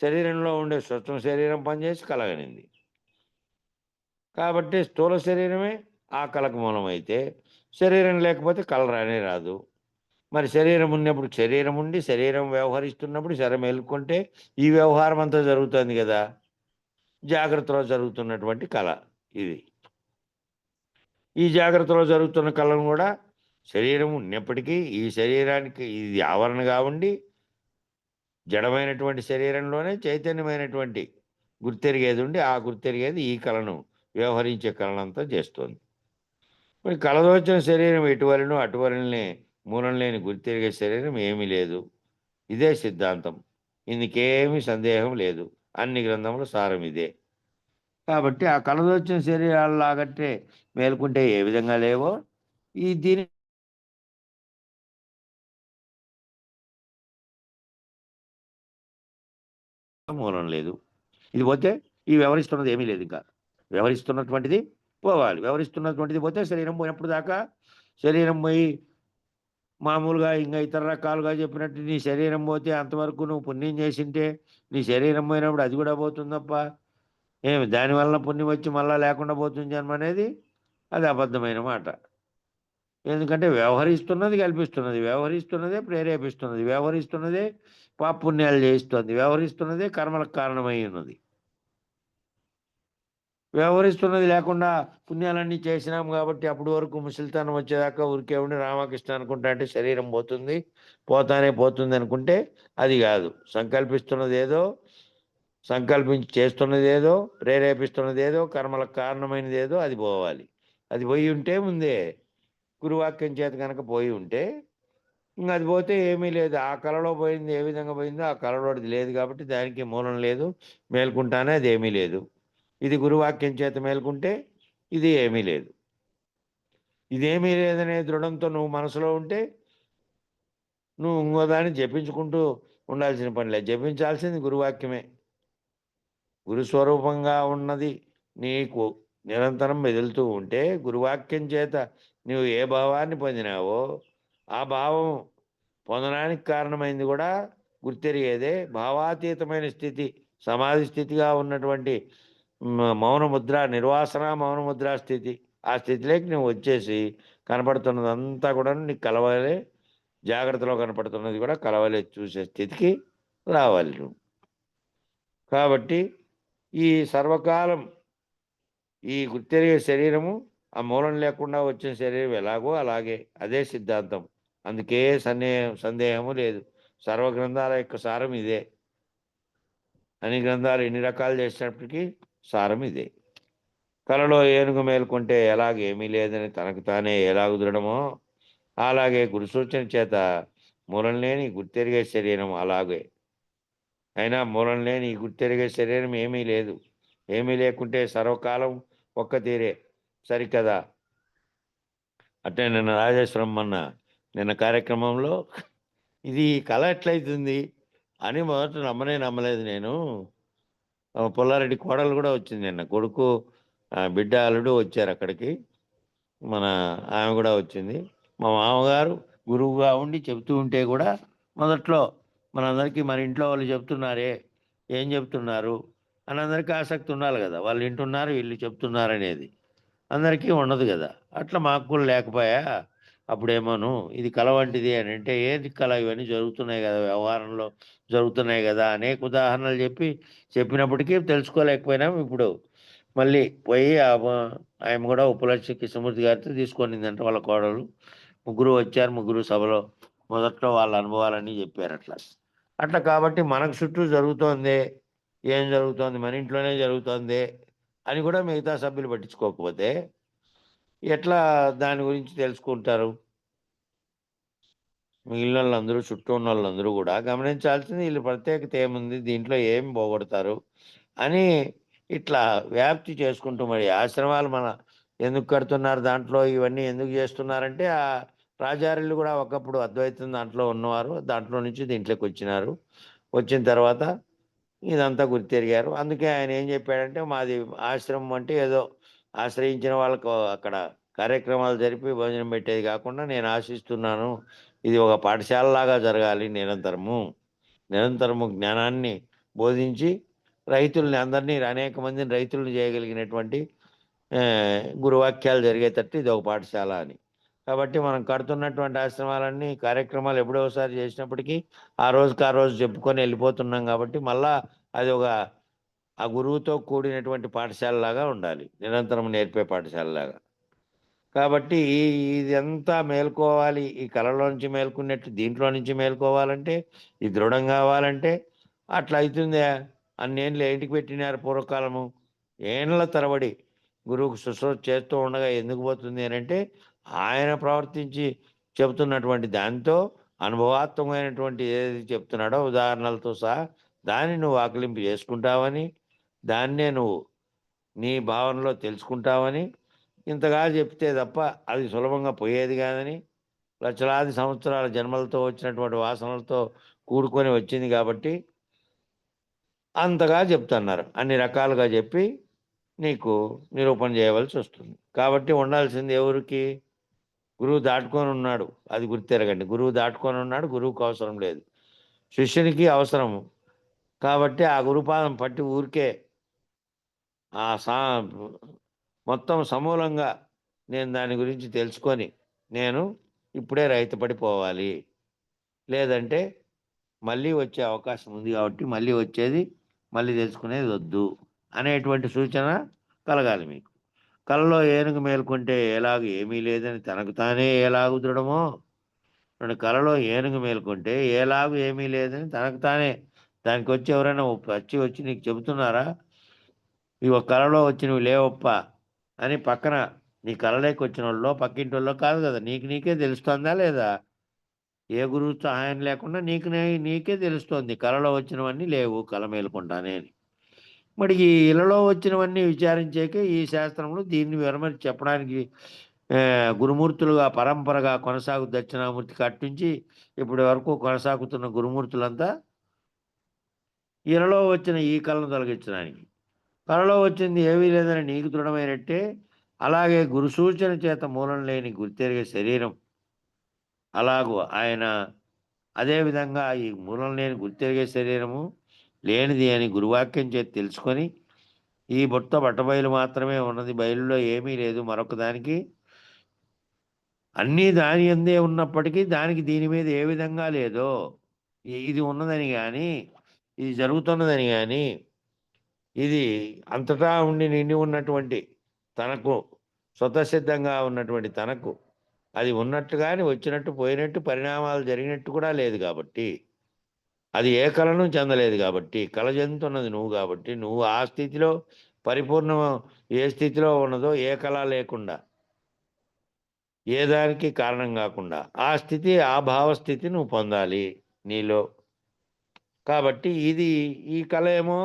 శరీరంలో ఉండే స్వచ్ఛం శరీరం పనిచేసి కలగనింది. కాబట్టి స్థూల శరీరమే ఆ కళకు మూలం అయితే శరీరం లేకపోతే కళ రానే రాదు. మరి శరీరం ఉన్నప్పుడు శరీరం ఉండి శరీరం వ్యవహరిస్తున్నప్పుడు శరీరం మేలుకుంటే ఈ వ్యవహారం అంతా జరుగుతుంది కదా. జాగ్రత్తలో జరుగుతున్నటువంటి కళ ఇది. ఈ జాగ్రత్తలో జరుగుతున్న కళను కూడా శరీరం ఉన్నప్పటికీ ఈ శరీరానికి ఇది ఆవరణగా ఉండి జడమైనటువంటి శరీరంలోనే చైతన్యమైనటువంటి గుర్తెరిగేది ఉండి ఆ గుర్తెరిగేది ఈ కళను వ్యవహరించే కళనంతా చేస్తుంది. మరి కళదోచిన శరీరం ఎటువలనో అటువలనే మూలం లేని గుర్తెరిగే శరీరం ఏమీ లేదు. ఇదే సిద్ధాంతం. ఇందుకేమీ సందేహం లేదు. అన్ని గ్రంథముల సారం ఇదే. కాబట్టి ఆ కళదోచిన శరీరాలలాగట్టే మేలుకుంటే ఏ విధంగా లేవో ఈ దీని మూలం లేదు. ఇది పోతే ఈ వ్యవహరిస్తున్నది ఏమీ లేదు. ఇంకా వ్యవహరిస్తున్నటువంటిది పోవాలి. వ్యవహరిస్తున్నటువంటిది పోతే శరీరం పోయినప్పుడు దాకా శరీరం పోయి మామూలుగా ఇంకా ఇతర రకాలుగా చెప్పినట్టు నీ శరీరం పోతే అంతవరకు నువ్వు పుణ్యం చేసింటే నీ శరీరం పోయినప్పుడు అది కూడా పోతుందప్ప. ఏమి దానివల్ల పుణ్యం వచ్చి మళ్ళా లేకుండా పోతుంది జన్మ అనేది అది అబద్ధమైన మాట. ఎందుకంటే వ్యవహరిస్తున్నది కల్పిస్తున్నది, వ్యవహరిస్తున్నదే ప్రేరేపిస్తున్నది, వ్యవహరిస్తున్నదే పాపుణ్యాలు చేయిస్తుంది, వ్యవహరిస్తున్నదే కర్మలకు కారణమై ఉన్నది. వ్యవహరిస్తున్నది లేకుండా పుణ్యాలన్నీ చేసినాం కాబట్టి అప్పటి వరకు ముసలితనం వచ్చేదాకా ఊరికే ఉండి రామకృష్ణ అనుకుంటా అంటే శరీరం పోతుంది, పోతానే పోతుంది అనుకుంటే అది కాదు. సంకల్పిస్తున్నది ఏదో, సంకల్పించి చేస్తున్నది ఏదో, ప్రేరేపిస్తున్నది ఏదో, కర్మలకు కారణమైనది ఏదో అది పోవాలి. అది పోయి ఉంటే ముందే గురువాక్యం చేత కనుక పోయి ఉంటే ఇంకా అది పోతే ఏమీ లేదు. ఆ కళలో పోయింది ఏ విధంగా పోయిందో ఆ కళలో అది లేదు కాబట్టి దానికి మూలం లేదు. మేల్కుంటానే అది ఏమీ లేదు. ఇది గురువాక్యం చేత మేల్కుంటే ఇది ఏమీ లేదు. ఇదేమీ లేదనే దృఢంతో నువ్వు మనసులో ఉంటే నువ్వు ఇంకో దాన్ని జపించుకుంటూ ఉండాల్సిన పని లేదు. జపించాల్సింది గురువాక్యమే. గురుస్వరూపంగా ఉన్నది నీకు నిరంతరం మెదులుతూ ఉంటే గురువాక్యం చేత నువ్వు ఏ భావాన్ని పొందినావో ఆ భావం పొందడానికి కారణమైంది కూడా గుర్తెరిగేదే. భావాతీతమైన స్థితి, సమాధి స్థితిగా ఉన్నటువంటి మౌన ముద్ర, నిర్వాసన మౌన ముద్రా స్థితి, ఆ స్థితిలోకి నువ్వు వచ్చేసి కనపడుతున్నదంతా కూడా నీకు కలవలే, జాగ్రత్తలో కనపడుతున్నది కూడా కలవలే చూసే స్థితికి రావాలి నువ్వు. కాబట్టి ఈ సర్వకాలం ఈ గుర్తెరిగే శరీరము ఆ మూలం లేకుండా వచ్చిన శరీరం ఎలాగో అలాగే అదే సిద్ధాంతం. అందుకే సందేహము లేదు. సర్వగ్రంథాల యొక్క సారం ఇదే. అన్ని గ్రంథాలు ఎన్ని రకాలు చేసినప్పటికీ సారం ఇదే. కలలో ఏనుగు మేలుకుంటే ఎలాగేమీ లేదని తనకు తానే ఎలాగ దృఢమో అలాగే గురుసూచన చేత మూలం లేని గుర్తెరిగే శరీరం అలాగే. అయినా మూలం లేని గుర్తెరిగే శరీరం ఏమీ లేదు. ఏమీ లేకుంటే సర్వకాలం ఒక్క తీరే సరికదా. అంటే నిన్న రాజేశ్వరం నిన్న కార్యక్రమంలో ఇది కళ ఎట్లయితుంది అని మొదట నమ్మలేదు నేను. పుల్లారెడ్డి కోడలు కూడా వచ్చింది నిన్న. కొడుకు బిడ్డ అల్లుడు వచ్చారు అక్కడికి. ఆమె కూడా వచ్చింది. మా మామగారు గురువుగా ఉండి చెబుతూ ఉంటే కూడా మొదట్లో మనందరికీ మన ఇంట్లో వాళ్ళు చెప్తున్నారే ఏం చెప్తున్నారు అని అందరికీ ఆసక్తి ఉండాలి కదా. వాళ్ళు వింటున్నారు వీళ్ళు చెప్తున్నారు అనేది అందరికీ ఉండదు కదా. అట్లా మాకు కూడా లేకపోయా. అప్పుడేమోను ఇది కళ వంటిది అని అంటే ఏది కళ, ఇవన్నీ జరుగుతున్నాయి కదా, వ్యవహారంలో జరుగుతున్నాయి కదా అనేక ఉదాహరణలు చెప్పినప్పటికీ తెలుసుకోలేకపోయినాం. ఇప్పుడు మళ్ళీ పోయి ఆయన కూడా ఉపలక్ష్మి కృష్ణమూర్తి గారితో తీసుకొనిందంట వాళ్ళ కోడలు. ముగ్గురు వచ్చారు. ముగ్గురు సభలో మొదట్లో వాళ్ళ అనుభవాలన్నీ చెప్పారు. అట్లా కాబట్టి మనకు చుట్టూ జరుగుతోంది, ఏం జరుగుతోంది, మన ఇంట్లోనే జరుగుతోంది అని కూడా మిగతా సభ్యులు పట్టించుకోకపోతే ఎట్లా దాని గురించి తెలుసుకుంటారు? మిగిలిన వాళ్ళందరూ, చుట్టూ ఉన్న వాళ్ళందరూ కూడా గమనించాల్సింది వీళ్ళు ప్రత్యేకత ఏముంది, దీంట్లో ఏం పోగొడతారు అని ఇట్లా వ్యాప్తి చేసుకుంటూ మరి ఆశ్రమాలు ఎందుకు కడుతున్నారు, దాంట్లో ఇవన్నీ ఎందుకు చేస్తున్నారంటే ఆ రాజారులు కూడా ఒకప్పుడు అద్వైతం దాంట్లో ఉన్నవారు, దాంట్లో నుంచి దీంట్లోకి వచ్చినారు. వచ్చిన తర్వాత ఇదంతా గుర్తెరిగారు. అందుకే ఆయన ఏం చెప్పాడంటే, మాది ఆశ్రమం అంటే ఏదో ఆశ్రయించిన వాళ్ళకు అక్కడ కార్యక్రమాలు జరిపి భోజనం పెట్టేది కాకుండా నేను ఆశిస్తున్నాను, ఇది ఒక పాఠశాలలాగా జరగాలి నిరంతరము. నిరంతరము జ్ఞానాన్ని బోధించి రైతుల్ని అందరినీ అనేక మందిని రైతులను చేయగలిగినటువంటి గురువాక్యాలు జరిగేటట్టు ఇది ఒక పాఠశాల అని. కాబట్టి మనం కడుతున్నటువంటి ఆశ్రమాలన్నీ కార్యక్రమాలు ఎప్పుడో ఒకసారి చేసినప్పటికీ ఆ రోజుకి ఆ రోజు చెప్పుకొని వెళ్ళిపోతున్నాం కాబట్టి మళ్ళా అది ఒక ఆ గురువుతో కూడినటువంటి పాఠశాలలాగా ఉండాలి, నిరంతరం నేర్పే పాఠశాలలాగా. కాబట్టి ఇదంతా మేల్కోవాలి, ఈ కళలో నుంచి మేల్కొన్నట్టు దీంట్లో నుంచి మేల్కోవాలంటే, ఈ దృఢం కావాలంటే అట్లా అవుతుందా? అన్నేళ్ళు ఏంటికి పెట్టినారు పూర్వకాలము? ఏండ్ల తరబడి గురువుకు శుశ్రూష చేస్తూ ఉండగా ఎందుకు పోతుంది అని అంటే, ఆయన ప్రవర్తించి చెబుతున్నటువంటి దాంతో అనుభవాత్మకమైనటువంటి ఏది చెప్తున్నాడో ఉదాహరణలతో సహా దాన్ని నువ్వు ఆకలింపు చేసుకుంటావని, దాన్నే నువ్వు నీ భావనలో తెలుసుకుంటావని, ఇంతగా చెప్తే తప్ప అది సులభంగా పోయేది కాదని, లక్షలాది సంవత్సరాల జన్మలతో వచ్చినటువంటి వాసనలతో కూడుకొని వచ్చింది కాబట్టి అంతగా చెప్తున్నారు. అన్ని రకాలుగా చెప్పి నీకు నిరూపణ చేయవలసి వస్తుంది. కాబట్టి ఉండాల్సింది ఎవరికి? గురువు దాటుకొని ఉన్నాడు, అది గుర్తెరగండి. గురువు దాటుకొని ఉన్నాడు, గురువుకు అవసరం లేదు, శిష్యునికి అవసరము. కాబట్టి ఆ గురుపాదం పట్టి ఊరికే ఆ సా మొత్తం సమూలంగా నేను దాని గురించి తెలుసుకొని నేను ఇప్పుడే రైతు పడిపోవాలి, లేదంటే మళ్ళీ వచ్చే అవకాశం ఉంది కాబట్టి మళ్ళీ తెలుసుకునేది వద్దు అనేటువంటి సూచన కలగాలి మీకు. కలలో ఏనుగు మేల్కొంటే ఎలాగు ఏమీ లేదని తనకు తానే ఎలాగు దృఢమో, కలలో ఏనుగు మేల్కొంటే ఎలాగు ఏమీ లేదని తనకు తానే, దానికి వచ్చి ఎవరైనా వచ్చి నీకు చెబుతున్నారా ఇవి కలలో వచ్చి నువ్వు లేవప్ప అని పక్కన నీ కలలోకి వచ్చిన వాళ్ళలో పక్కింటి వాళ్ళలో కాదు కదా, నీకే తెలుస్తుందా లేదా? ఏ గురువు సహాయం లేకుండా నీకే తెలుస్తోంది కలలో వచ్చినవన్నీ లేవు, కల మేలుకుంటానే అని. మరి ఈ ఇళ్ళలో వచ్చినవన్నీ విచారించాకే ఈ శాస్త్రంలో దీన్ని వివరమని చెప్పడానికి గురుమూర్తులుగా పరంపరగా కొనసాగు దక్షిణామూర్తి కట్టించి ఇప్పటి వరకు కొనసాగుతున్న గురుమూర్తులంతా ఇళ్ళలో వచ్చిన ఈ కళను తొలగించడానికి. కళలో వచ్చింది ఏమీ లేదని నీకు దృఢమైనట్టే, అలాగే గురు సూచన చేత మూలం లేని గుర్తెరిగే శరీరం అలాగూ ఆయన అదేవిధంగా ఈ మూలం లేని గుర్తెరిగే శరీరము లేనిది అని గురువాక్యం చేతి తెలుసుకొని ఈ బుట్ట బట్టబయలు మాత్రమే ఉన్నది, బయలులో ఏమీ లేదు మరొక దానికి, అన్నీ దాని అందే ఉన్నప్పటికీ దానికి దీని మీద ఏ విధంగా లేదో, ఇది ఉన్నదని కానీ ఇది జరుగుతున్నదని కానీ ఇది అంతటా నిండి ఉన్నటువంటి తనకు స్వతసిద్ధంగా ఉన్నటువంటి తనకు అది ఉన్నట్టుగాని వచ్చినట్టు పోయినట్టు పరిణామాలు జరిగినట్టు కూడా లేదు కాబట్టి, అది ఏ కళను చెందలేదు కాబట్టి, కళ చెందుతున్నది నువ్వు కాబట్టి, నువ్వు ఆ స్థితిలో పరిపూర్ణ ఏ స్థితిలో ఉన్నదో ఏ కళ లేకుండా ఏ దానికి కారణం కాకుండా ఆ స్థితి ఆ భావస్థితి నువ్వు పొందాలి నీలో. కాబట్టి ఈ కళ ఏమో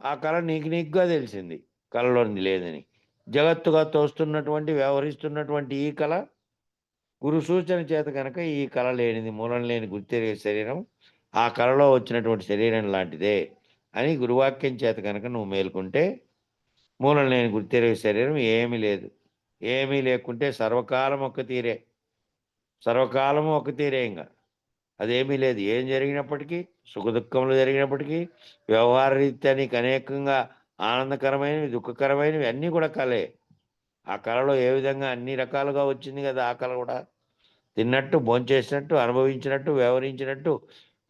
ఆ కళ నీకుగా తెలిసింది, కళలోనిది లేదని. జగత్తుగా తోస్తున్నటువంటి వ్యవహరిస్తున్నటువంటి ఈ కళ గురు సూచన చేత కనుక ఈ కళ లేనిది, మూలం లేని గుర్తెరిగే శరీరం ఆ కళలో వచ్చినటువంటి శరీరం లాంటిదే అని గురువాక్యం చేత కనుక నువ్వు మేలుకుంటే, మూలం లేని గుర్తెరిగే శరీరం ఏమీ లేదు. ఏమీ లేకుంటే సర్వకాలం ఒక తీరే, సర్వకాలము ఒక తీరే. ఇంకా అదేమీ లేదు. ఏం జరిగినప్పటికీ, సుఖదుఖములు జరిగినప్పటికీ, వ్యవహార రీత్యా నీకు అనేకంగా ఆనందకరమైనవి దుఃఖకరమైనవి అన్నీ కూడా కళే. ఆ కళలో ఏ విధంగా అన్ని రకాలుగా వచ్చింది కదా, ఆ కళ కూడా తిన్నట్టు భోంచేసినట్టు అనుభవించినట్టు వ్యవహరించినట్టు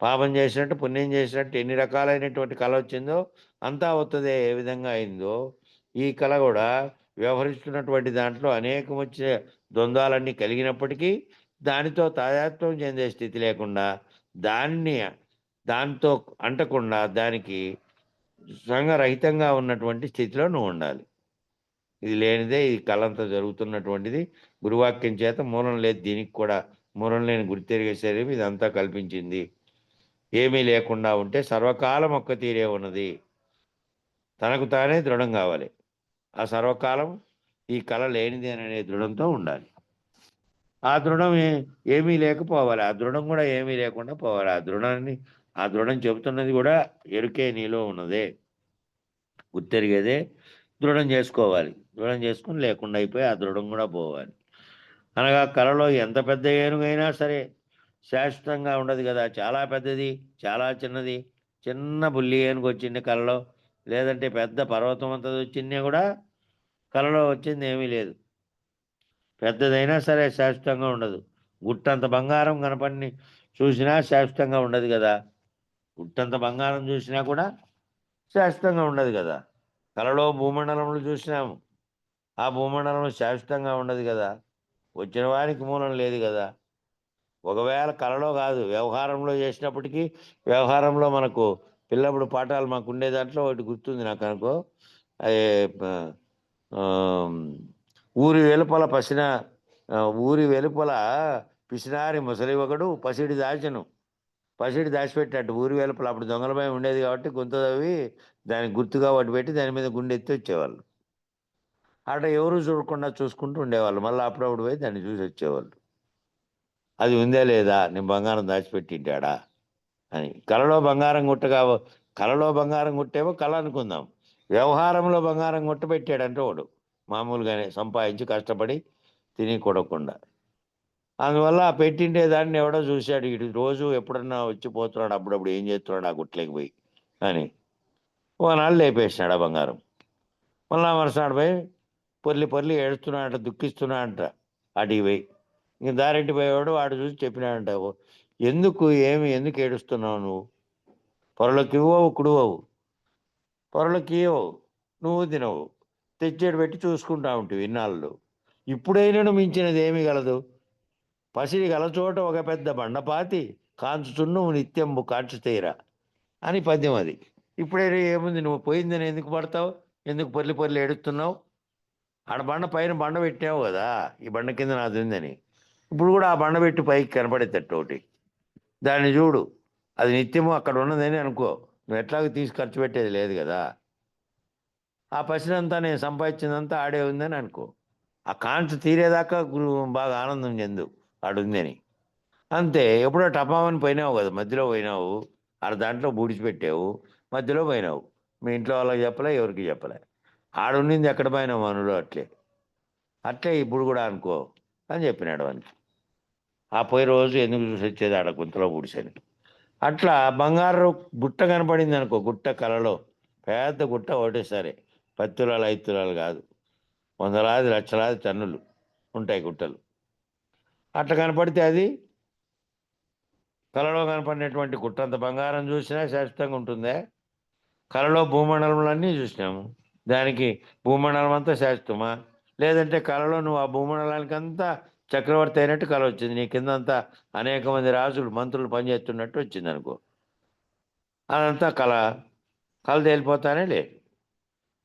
పాపం చేసినట్టు పుణ్యం చేసినట్టు ఎన్ని రకాలైనటువంటి కళ వచ్చిందో అంతా అవుతుంది. ఏ విధంగా అయిందో ఈ కళ కూడా వ్యవహరిస్తున్నటువంటి దాంట్లో అనేకం వచ్చే ద్వంద్వాలన్నీ కలిగినప్పటికీ దానితో తాదాత్మ్యం చెందే స్థితి లేకుండా, దాంతో అంటకుండా దానికి సంగరహితంగా ఉన్నటువంటి స్థితిలో నువ్వు ఉండాలి. ఇది లేనిదే ఈ కళంతా జరుగుతున్నటువంటిది. గురువాక్యం చేత మూలం లేదు దీనికి కూడా, మూలం లేని గుర్తెరిగే శరీరం ఇదంతా కల్పించింది. ఏమీ లేకుండా ఉంటే సర్వకాలం ఒక్క తీరే ఉన్నది, తనకు తానే దృఢం కావాలి. ఆ సర్వకాలం ఈ కళ లేనిది అనే దృఢంతో ఉండాలి. ఆ దృఢం ఏమీ లేకపోవాలి, ఆ దృఢం కూడా ఏమీ లేకుండా పోవాలి. ఆ దృఢాన్ని ఆ దృఢం చెబుతున్నది కూడా ఎరుకే నీలో ఉన్నదే, గుర్తెరిగేదే దృఢం చేసుకోవాలి. దృఢం చేసుకుని లేకుండా అయిపోయి ఆ దృఢం కూడా పోవాలి. అనగా కళలో ఎంత పెద్ద ఏనుగైనా సరే శాశ్వతంగా ఉండదు కదా. చాలా పెద్దది, చాలా చిన్నది. చిన్న బుల్లి ఏనుగు వచ్చింది కళలో, లేదంటే పెద్ద పర్వతం అంతది వచ్చిందే కూడా కళలో వచ్చింది ఏమీ లేదు. పెద్దదైనా సరే శాశ్వతంగా ఉండదు. గుట్టంత బంగారం కనపడిని చూసినా శాశ్వతంగా ఉండదు కదా. గుట్టంత బంగారం చూసినా కూడా శాశ్వతంగా ఉండదు కదా. కళలో భూమండలంలో చూసినాము, ఆ భూమండలం శాశ్వతంగా ఉండదు కదా. వచ్చిన వారికి మూలం లేదు కదా. ఒకవేళ కళలో కాదు వ్యవహారంలో చేసినప్పటికీ, వ్యవహారంలో మనకు పిల్లప్పుడు పాఠాలు మాకు ఉండే దాంట్లో ఒకటి గుర్తుంది నాకు అనుకో. అదే ఊరి వెలుపల ఊరి వెలుపల పిసినారి ముసలి ఒకడు పసిడి దాచిపెట్టాడు ఊరి వెలుపల. అప్పుడు దొంగల భయం ఉండేది కాబట్టి గుంత తవ్వి దానికి గుర్తుగా ఒకటి పెట్టి దాని మీద గుండె ఎత్తి వచ్చేవాళ్ళు. అక్కడ ఎవరు చూడకుండా చూసుకుంటూ ఉండేవాళ్ళు. మళ్ళీ అప్పుడప్పుడు పోయి దాన్ని చూసి వచ్చేవాళ్ళు. అది ఉందే లేదా, నేను బంగారం దాచిపెట్టింటాడా అని. కళలో బంగారం కళలో బంగారం గుట్టేమో కళ అనుకుందాం. వ్యవహారంలో బంగారం గుట్ట పెట్టాడంటే వాడు మామూలుగానే సంపాదించి కష్టపడి తిని కొడకుండా. అందువల్ల ఆ పెట్టిండే దాన్ని ఎవడో చూశాడు, ఇటు రోజు ఎప్పుడన్నా వచ్చిపోతున్నాడు, అప్పుడప్పుడు ఏం చేస్తున్నాడు ఆ గుట్లేకి పోయి అని. ఓనాడు లేపేసినాడు ఆ బంగారం. మళ్ళా మరుసనాడు పోయి పొర్లి ఏడుస్తున్నాడంట, దుఃఖిస్తున్నాడంట అటుకి పోయి. ఇంక దారెంటి పోయేవాడు వాడు చూసి చెప్పినాడంట, ఎందుకు ఏడుస్తున్నావు నువ్వు? పొరలోకి ఇవ్వవు, కుడువవు, పొరలోకి ఇవ్వవు, నువ్వు తినవు, తెచ్చేడు పెట్టి చూసుకుంటా ఉంటావు ఇన్నాళ్ళు. ఇప్పుడైనా మించినది ఏమి గలదు? పసిడి గలచోట ఒక పెద్ద బండపాతి కాంచుచున్ను నిత్యంబు కాంచుతీరా అని పద్యం అది. ఇప్పుడైనా ఏముంది, నువ్వు పోయిందని ఎందుకు పడతావు? ఎందుకు పొర్లి ఏడుస్తున్నావు? ఆడ పైన బండ పెట్టావు కదా, ఈ బండ కింద నాది ఉందని. ఇప్పుడు కూడా ఆ బండ పెట్టి పైకి కనపడేటట్టు ఒకటి దాన్ని చూడు. అది నిత్యము అక్కడ ఉన్నదని అనుకో, నువ్వు ఎట్లాగో తీసి ఖర్చు పెట్టేది లేదు కదా. ఆ పసినంతా నేను సంపాదించిందంతా ఆడే ఉందని అనుకో. ఆ కాంచు తీరేదాకా బాగా ఆనందం చెందు ఆడుందని. అంతే. ఎప్పుడో టపామని పోయినావు కదా, మధ్యలో పోయినావు, ఆడ దాంట్లో బూడిచిపెట్టావు, మధ్యలో పోయినావు. మీ ఇంట్లో వాళ్ళకి చెప్పలే, ఎవరికి చెప్పలే. ఆడుండింది ఎక్కడ పోయినావు మనులో అట్లే ఇప్పుడు కూడా అనుకో అని చెప్పినాడు వానికి. ఆ పోయి రోజు ఎందుకు చూసి వచ్చేది ఆడ గుంతలో పూడిసని. అట్లా బంగారు గుట్ట కనపడింది అనుకో, గుట్ట కళలో పెద్ద గుట్ట ఒకటేసారి 10 తులాలు 5 తులాలు కాదు, వందలాది లక్షలాది టన్నులు ఉంటాయి గుట్టలు. అట్లా కనపడితే అది కళలో కనపడినటువంటి గుట్టంత బంగారం చూసినా శాశ్వతంగా ఉంటుందే. కళలో భూమండలంలన్నీ చూసినాము, దానికి భూమండలం అంతా శాశ్వతమా? లేదంటే కళలో నువ్వు ఆ భూమండలానికి అంతా చక్రవర్తి అయినట్టు కళ వచ్చింది, నీ కింద అంతా అనేక మంది రాజులు మంత్రులు పనిచేస్తున్నట్టు వచ్చింది అనుకో, అదంతా కళ తేలిపోతానే లేదు.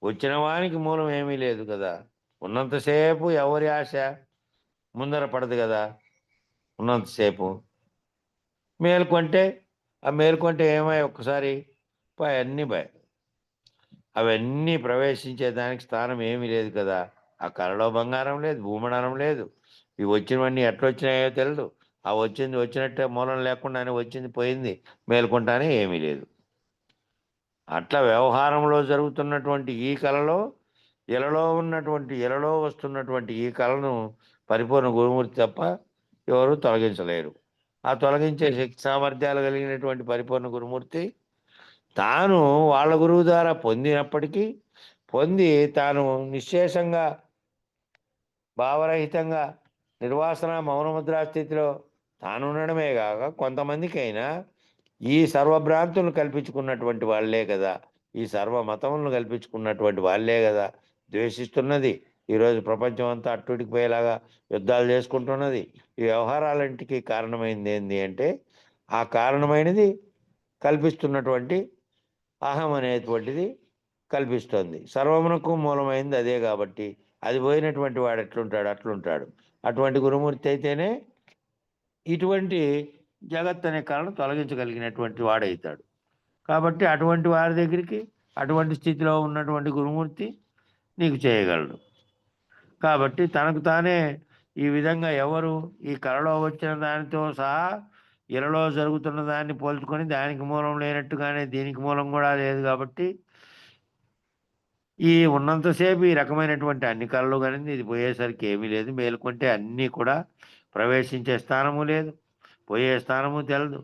వచ్చిన వానికి మూలం ఏమీ లేదు కదా. ఉన్నంతసేపు ఎవరి ఆశ ముందర పడదు కదా. ఉన్నంతసేపు మేలుకొంటే ఏమై ఒక్కసారి అన్నీ అవన్నీ ప్రవేశించేదానికి స్థానం ఏమీ లేదు కదా. ఆ కళలో బంగారం లేదు, భూమండలం లేదు. ఇవి వచ్చినవన్నీ ఎట్లొచ్చినాయో తెలియదు. ఆ వచ్చినట్టే మూలం లేకుండానే వచ్చింది పోయింది, మేలుకుంటానే ఏమీ లేదు. అట్లా వ్యవహారంలో జరుగుతున్నటువంటి ఈ కళలో ఇలలో వస్తున్నటువంటి ఈ కళను పరిపూర్ణ గురుమూర్తి తప్ప ఎవరు తొలగించలేరు. ఆ తొలగించే శక్తి సామర్థ్యాలు కలిగినటువంటి పరిపూర్ణ గురుమూర్తి తాను వాళ్ళ గురువు ద్వారా పొంది తాను నిశ్శేషంగా భావరహితంగా నిర్వాసన మౌనముద్రా స్థితిలో తాను ఉండడమే కాక కొంతమందికైనా ఈ సర్వభ్రాంతులను కల్పించుకున్నటువంటి వాళ్ళే కదా, ఈ సర్వ మతములను కల్పించుకున్నటువంటి వాళ్ళే కదా ద్వేషిస్తున్నది. ఈరోజు ప్రపంచం అంతా అట్టుడికి పోయేలాగా యుద్ధాలు చేసుకుంటున్నది. ఈ వ్యవహారాలంటికి కారణమైంది ఏంటి అంటే, ఆ కారణమైనది కల్పిస్తున్నటువంటి అహం అనేటువంటిది కల్పిస్తుంది. సర్వమునకు మూలమైంది అదే కాబట్టి అది పోయినటువంటి వాడు అట్లుంటాడు. అటువంటి గురుమూర్తి అయితేనే ఇటువంటి జగత్ అనే కారణం తొలగించగలిగినటువంటి వాడవుతాడు. కాబట్టి అటువంటి వారి దగ్గరికి అటువంటి స్థితిలో ఉన్నటువంటి గురుమూర్తి నీకు చేయగలడు. కాబట్టి తనకు తానే ఈ విధంగా ఎవరు ఈ కళలో వచ్చిన దానితో సహా ఇలలో జరుగుతున్న దాన్ని పోల్చుకొని దానికి మూలం లేనట్టుగానే దీనికి మూలం కూడా లేదు కాబట్టి ఈ ఉన్నంతసేపు ఈ రకమైనటువంటి అన్ని కళలు కానీ ఇది పోయేసరికి ఏమీ లేదు. మేలుకుంటే అన్నీ కూడా ప్రవేశించే స్థానము లేదు, పోయే స్థానము తెలదు,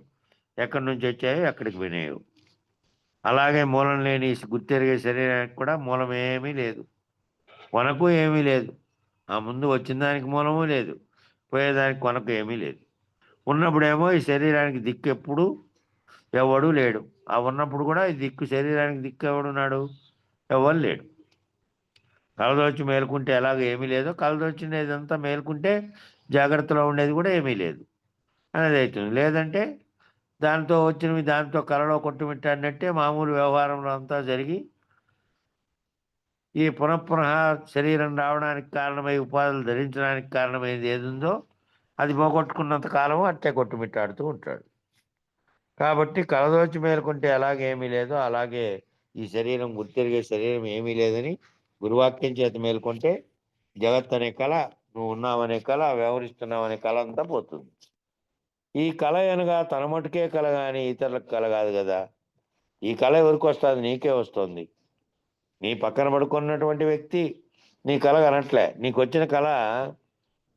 ఎక్కడి నుంచి వచ్చాయో ఎక్కడికి వినేయవు. అలాగే మూలం లేని గుర్తెరిగే శరీరానికి కూడా మూలం ఏమీ లేదు, కొనకు ఏమీ లేదు. ఆ ముందు వచ్చిన దానికి మూలము లేదు, పోయేదానికి కొనకు ఏమీ లేదు. ఉన్నప్పుడేమో ఈ శరీరానికి దిక్కు ఎప్పుడు ఎవడు లేడు. ఆ ఉన్నప్పుడు కూడా ఈ దిక్కు శరీరానికి దిక్కు ఎవడున్నాడు? ఎవరు లేడు. కలదొచ్చి మేలుకుంటే ఎలాగ ఏమీ లేదో, కలదొచ్చినదంతా మేలుకుంటే జాగ్రత్తలో ఉండేది కూడా ఏమీ లేదు అనేది అవుతుంది. లేదంటే దాంతో వచ్చినవి దాంతో కలలో కొట్టుమిట్టాడినట్టే మామూలు వ్యవహారంలో అంతా జరిగి ఈ పునఃపునః శరీరం రావడానికి కారణమై ఉపాధులు ధరించడానికి కారణమైనది ఏది ఉందో అది పోగొట్టుకున్నంత కాలము అట్టే కొట్టుమిట్టాడుతూ ఉంటాడు. కాబట్టి కలదోచి మేలుకుంటే ఎలాగేమీ లేదో అలాగే ఈ శరీరం గుర్తెరిగే శరీరం ఏమీ లేదని గురువాక్యం చేత మేలుకుంటే జగత్ అనే కళ, నువ్వు ఉన్నావనే కళ, వ్యవహరిస్తున్నావనే కళ అంతా పోతుంది. ఈ కళ అనగా తన మటుకే కళ కానీ ఇతరులకు కళ కాదు కదా. ఈ కళ ఎవరికి వస్తుంది? నీకే వస్తుంది. నీ పక్కన పడుకున్నటువంటి వ్యక్తి నీ కళ కనట్లే. నీకు వచ్చిన కళ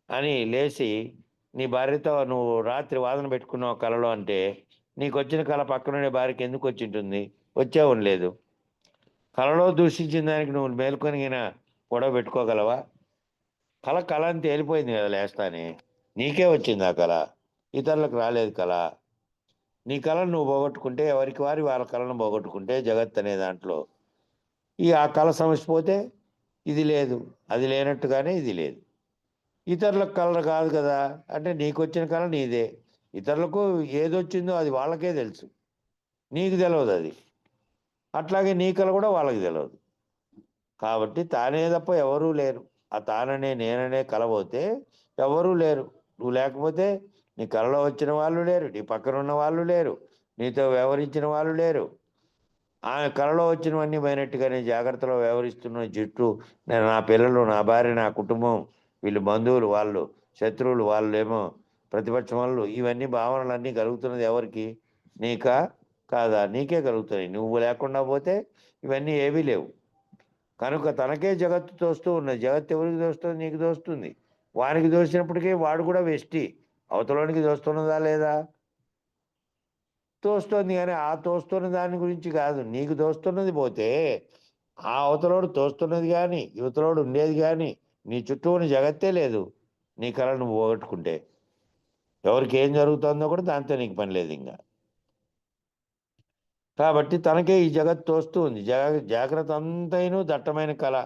అని లేచి నీ భార్యతో నువ్వు రాత్రి వాదన పెట్టుకున్నావు కళలో అంటే నీకు వచ్చిన కళ పక్కనుండే భార్యకి ఎందుకు వచ్చి ఉంటుంది? వచ్చే ఉండలేదు. కళలో దూషించిన దానికి నువ్వు మేల్కొని గొడవ పెట్టుకోగలవా? కళ కళ అని తేలిపోయింది కదా లేస్తానే. నీకే వచ్చింది ఆ కళ, ఇతరులకు రాలేదు కళ. నీ కళను నువ్వు పోగొట్టుకుంటే, ఎవరికి వారి వాళ్ళ కళను పోగొట్టుకుంటే జగత్ అనే దాంట్లో ఆ కళ సమస్య పోతే ఇది లేదు, అది లేనట్టుగానే ఇది లేదు. ఇతరులకు కళ కాదు కదా అంటే నీకు వచ్చిన కళ నీదే. ఇతరులకు ఏదొచ్చిందో అది వాళ్ళకే తెలుసు, నీకు తెలియదు అది. అట్లాగే నీ కళ కూడా వాళ్ళకి తెలియదు. కాబట్టి తానే తప్ప ఎవరూ లేరు. ఆ తాననే నేననే కళ పోతే ఎవరూ లేరు. నువ్వు లేకపోతే నీ కళలో వచ్చిన వాళ్ళు లేరు, నీ పక్కన ఉన్న వాళ్ళు లేరు, నీతో వ్యవహరించిన వాళ్ళు లేరు. ఆ కళలో వచ్చినవన్నీ పోయినట్టుగానే జాగ్రత్తలో వ్యవహరిస్తున్న చుట్టూ నేను, నా పిల్లలు, నా భార్య, నా కుటుంబం, వీళ్ళు బంధువులు, వాళ్ళు శత్రువులు, వాళ్ళు ఏమో ప్రతిపక్షం వాళ్ళు, ఇవన్నీ భావనలన్నీ కలుగుతున్నది ఎవరికి? నీకా కాదా? నీకే కలుగుతున్నాయి. నువ్వు లేకుండా పోతే ఇవన్నీ ఏవీ లేవు. కనుక తనకే జగత్తు తోస్తూ ఉన్నది. జగత్తు ఎవరికి దోస్తుంది? నీకు దోస్తుంది. వానికి దోసినప్పటికీ వాడు కూడా వెష్టి. అవతలోనికి దోస్తున్నదా లేదా? తోస్తుంది. కానీ ఆ తోస్తున్న దాని గురించి కాదు, నీకు దోస్తున్నది పోతే ఆ అవతలోడు తోస్తున్నది కానీ యువతలోడు ఉండేది కానీ నీ చుట్టూ ఉన్న జగత్తే లేదు. నీ కళ నువ్వు పోగొట్టుకుంటే ఎవరికి ఏం జరుగుతుందో కూడా దాంతో నీకు పని లేదు ఇంకా. కాబట్టి తనకే ఈ జగత్ తోస్తూ ఉంది. జాగ్రత్త అంతైనూ దట్టమైన కళ.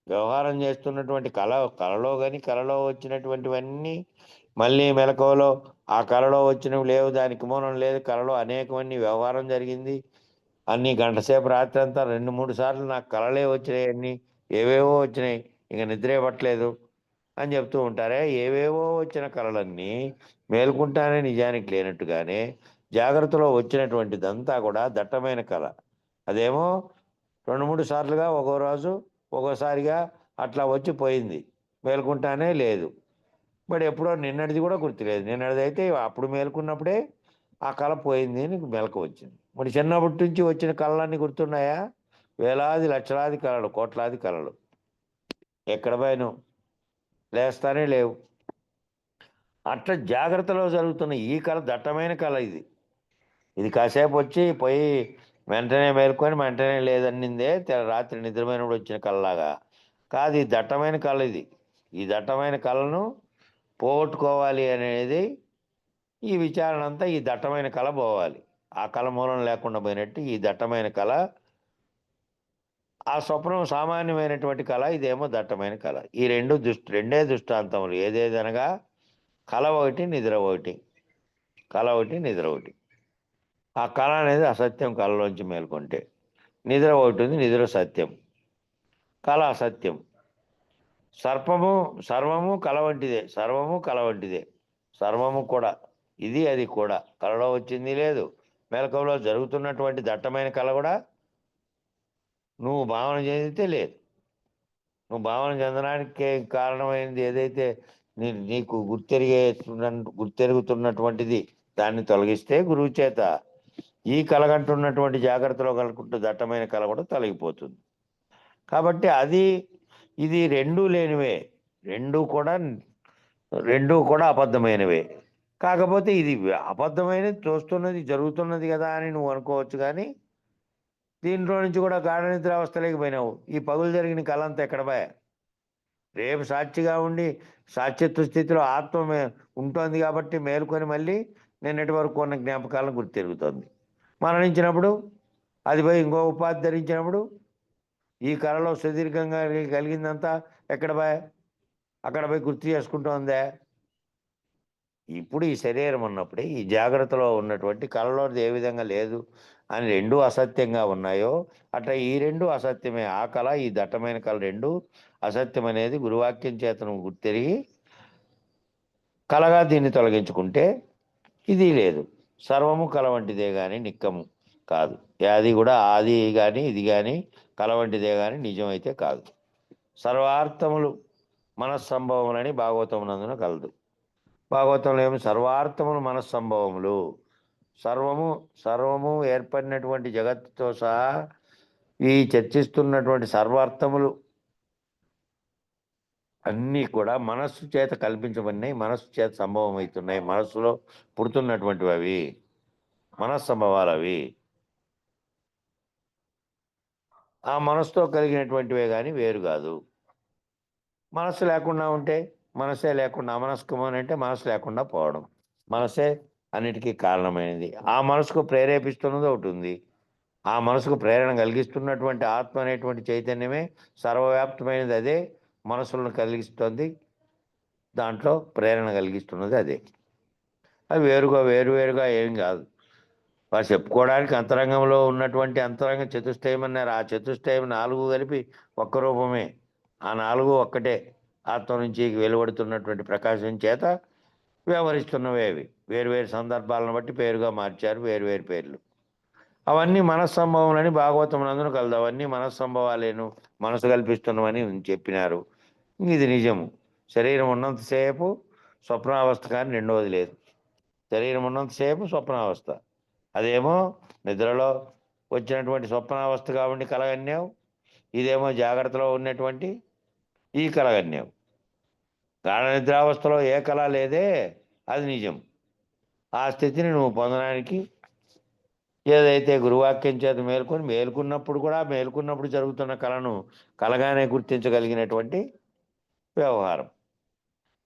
వ్యవహారం చేస్తున్నటువంటి కళలో కానీ కళలో వచ్చినటువంటివన్నీ మళ్ళీ మెలకువలో ఆ కళలో వచ్చినవి లేవు, దానికి మూలం లేదు. కళలో అనేకమన్నీ వ్యవహారం జరిగింది. అన్ని గంట సేపు రాత్రి అంతా 2-3 సార్లు నాకు కళలే వచ్చినాయి, అన్నీ ఏవేవో వచ్చినాయి, ఇక నిద్రే పట్టలేదు అని చెప్తూ ఉంటారే. ఏవేవో వచ్చిన కళలన్నీ మేలుకుంటానే నిజానికి లేనట్టుగానే జాగ్రత్తలో వచ్చినటువంటిదంతా కూడా దట్టమైన కళ. అదేమో 2-3 సార్లుగా ఒక్కో రోజు ఒక్కోసారిగా అట్లా వచ్చి పోయింది, మేలుకుంటానే లేదు. బట్ ఎప్పుడో నిన్నటిది కూడా గుర్తులేదు. నిన్నటిది అయితే అప్పుడు మేలుకున్నప్పుడే ఆ కళ పోయింది, నీకు మెలకు వచ్చింది. మరి చిన్నప్పటి నుంచి వచ్చిన కళలన్నీ గుర్తున్నాయా? వేలాది లక్షలాది కళలు, కోట్లాది కళలు ఎక్కడ పోయిను? లేస్తానే లేవు. అట్లా జాగ్రత్తలో జరుగుతున్న ఈ కళ దట్టమైన కళ. ఇది కాసేపు వచ్చి పోయి వెంటనే మేలుకొని వెంటనే లేదన్నిందే రాత్రి నిద్రమైనప్పుడు వచ్చిన కళలాగా కాదు. ఈ దట్టమైన కళ ఇది. ఈ దట్టమైన కళను పోగొట్టుకోవాలి అనేది ఈ విచారణ అంతా. ఈ దట్టమైన కళ పోవాలి. ఆ కళ మూలం లేకుండా పోయినట్టు ఈ దట్టమైన కళ, ఆ స్వప్నం సామాన్యమైనటువంటి కళ, ఇదేమో దట్టమైన కళ. ఈ రెండే దృష్టాంతములు. ఏదేదనగా కళ ఒకటి, నిద్ర ఒకటి. కళ ఒకటి, నిద్ర ఒకటి. ఆ కళ అనేది అసత్యం కళలోంచి మేల్కొంటే. నిద్ర ఒకటి ఉంది, నిద్ర సత్యం, కళ అసత్యం. సర్వము కళ వంటిదే, సర్వము కళ వంటిదే. సర్వము కూడా, ఇది అది కూడా కళలో వచ్చింది లేదు. మెలకువలో జరుగుతున్నటువంటి దట్టమైన కళ కూడా నువ్వు భావన చెందితే లేదు. నువ్వు భావన చెందడానికి కారణమైనది ఏదైతే నీకు గుర్తెరుగుతున్నటువంటిది దాన్ని తొలగిస్తే గురువు చేత ఈ కలగంటున్నటువంటి జాగ్రత్తలో కలుగుంటూ దట్టమైన కళ కూడా తొలగిపోతుంది. కాబట్టి అది ఇది రెండూ లేనివే, రెండూ కూడా అబద్ధమైనవే. కాకపోతే ఇది అబద్ధమైనది చూస్తున్నది జరుగుతున్నది కదా అని నువ్వు అనుకోవచ్చు, కానీ దీంట్లో నుంచి కూడా గాఢ నిద్రావస్థలోకి పోయినావు. ఈ పగులు జరిగిన కళ అంతా ఎక్కడ పోయా? రేపు సాక్షిగా ఉండి సాక్షిత్వ స్థితిలో ఆత్మ ఉంటుంది కాబట్టి మేలుకొని మళ్ళీ నిన్నటి వరకు ఉన్న జ్ఞాపకాలను గుర్తిరుగుతుంది. మరణించినప్పుడు అది పోయి ఇంకో ఉపాధి ధరించినప్పుడు ఈ కళలో సుదీర్ఘంగా కలిగిందంతా ఎక్కడ పోయా? అక్కడ పోయి గుర్తు చేసుకుంటోందే. ఇప్పుడు ఈ శరీరం ఉన్నప్పుడే ఈ జాగ్రత్తలో ఉన్నటువంటి కళలోది ఏ విధంగా లేదు అని రెండూ అసత్యంగా ఉన్నాయో అట్లా ఈ రెండు అసత్యమే. ఆ కళ, ఈ దట్టమైన కళ రెండు అసత్యం అనేది గురువాక్యం చేతను గుర్తెరిగి కళగా దీన్ని తొలగించుకుంటే ఇది లేదు. సర్వము కళ వంటిదే కానీ నిక్కము కాదు. అది కూడా ఆది కానీ ఇది కానీ కళ వంటిదే కానీ నిజమైతే కాదు. సర్వార్థములు మనస్సంభవములని భాగవతమునందున కలదు. భాగవతంలో ఏమి సర్వార్థములు మనస్సంభవములు, సర్వము ఏర్పడినటువంటి జగత్తుతో సహా ఈ చర్చిస్తున్నటువంటి సర్వార్థములు అన్నీ కూడా మనస్సు చేత కల్పించబడినాయి, మనస్సు చేత సంభవం అవుతున్నాయి. మనస్సులో పుడుతున్నటువంటివి అవి మనస్సంభవాలు. అవి ఆ మనస్సుతో కలిగినటువంటివే కానీ వేరు కాదు. మనస్సు లేకుండా ఉంటే మనసే లేకుండా అమనస్కము అని అంటే మనసు లేకుండా పోవడం. మనసే అన్నిటికీ కారణమైనది. ఆ మనసుకు ప్రేరేపిస్తున్నది ఒకటి ఉంది. ఆ మనసుకు ప్రేరణ కలిగిస్తున్నటువంటి ఆత్మ అనేటువంటి చైతన్యమే సర్వవ్యాప్తమైనది. అదే మనసులను కలిగిస్తుంది, దాంట్లో ప్రేరణ కలిగిస్తున్నది అదే. అది వేరువేరుగా ఏం కాదు. వారు చెప్పుకోవడానికి అంతరంగంలో ఉన్నటువంటి అంతరంగ చతుష్టయం అన్నారు. ఆ చతుష్టయం 4 కలిపి ఒక్క రూపమే. ఆ 4 ఒక్కటే. ఆత్మ నుంచి వెలువడుతున్నటువంటి ప్రకాశం చేత వ్యవహరిస్తున్నవే అవి. వేరువేరు సందర్భాలను బట్టి పేరుగా మార్చారు, వేరువేరు పేర్లు. అవన్నీ మనస్సంభవములని భాగవతమునందున కలదు. అవన్నీ మనస్సంభవాలేను, మనసు కల్పిస్తున్నవని చెప్పినారు. ఇది నిజము. శరీరం ఉన్నంతసేపు స్వప్నావస్థ కానీ రెండవది లేదు. శరీరం ఉన్నంతసేపు స్వప్నావస్థ. అదేమో నిద్రలో వచ్చినటువంటి స్వప్నావస్థ కాబట్టి కలగన్యావు, ఇదేమో జాగ్రత్తలో ఉన్నటువంటి ఈ కలగన్యావు. గాఢ నిద్రావస్థలో ఏ కళ లేదే, అది నిజం. ఆ స్థితిని నువ్వు పొందడానికి ఏదైతే గురువాక్యం చేత మేల్కొన్నప్పుడు జరుగుతున్న కళను కలగానే గుర్తించగలిగినటువంటి వ్యవహారం.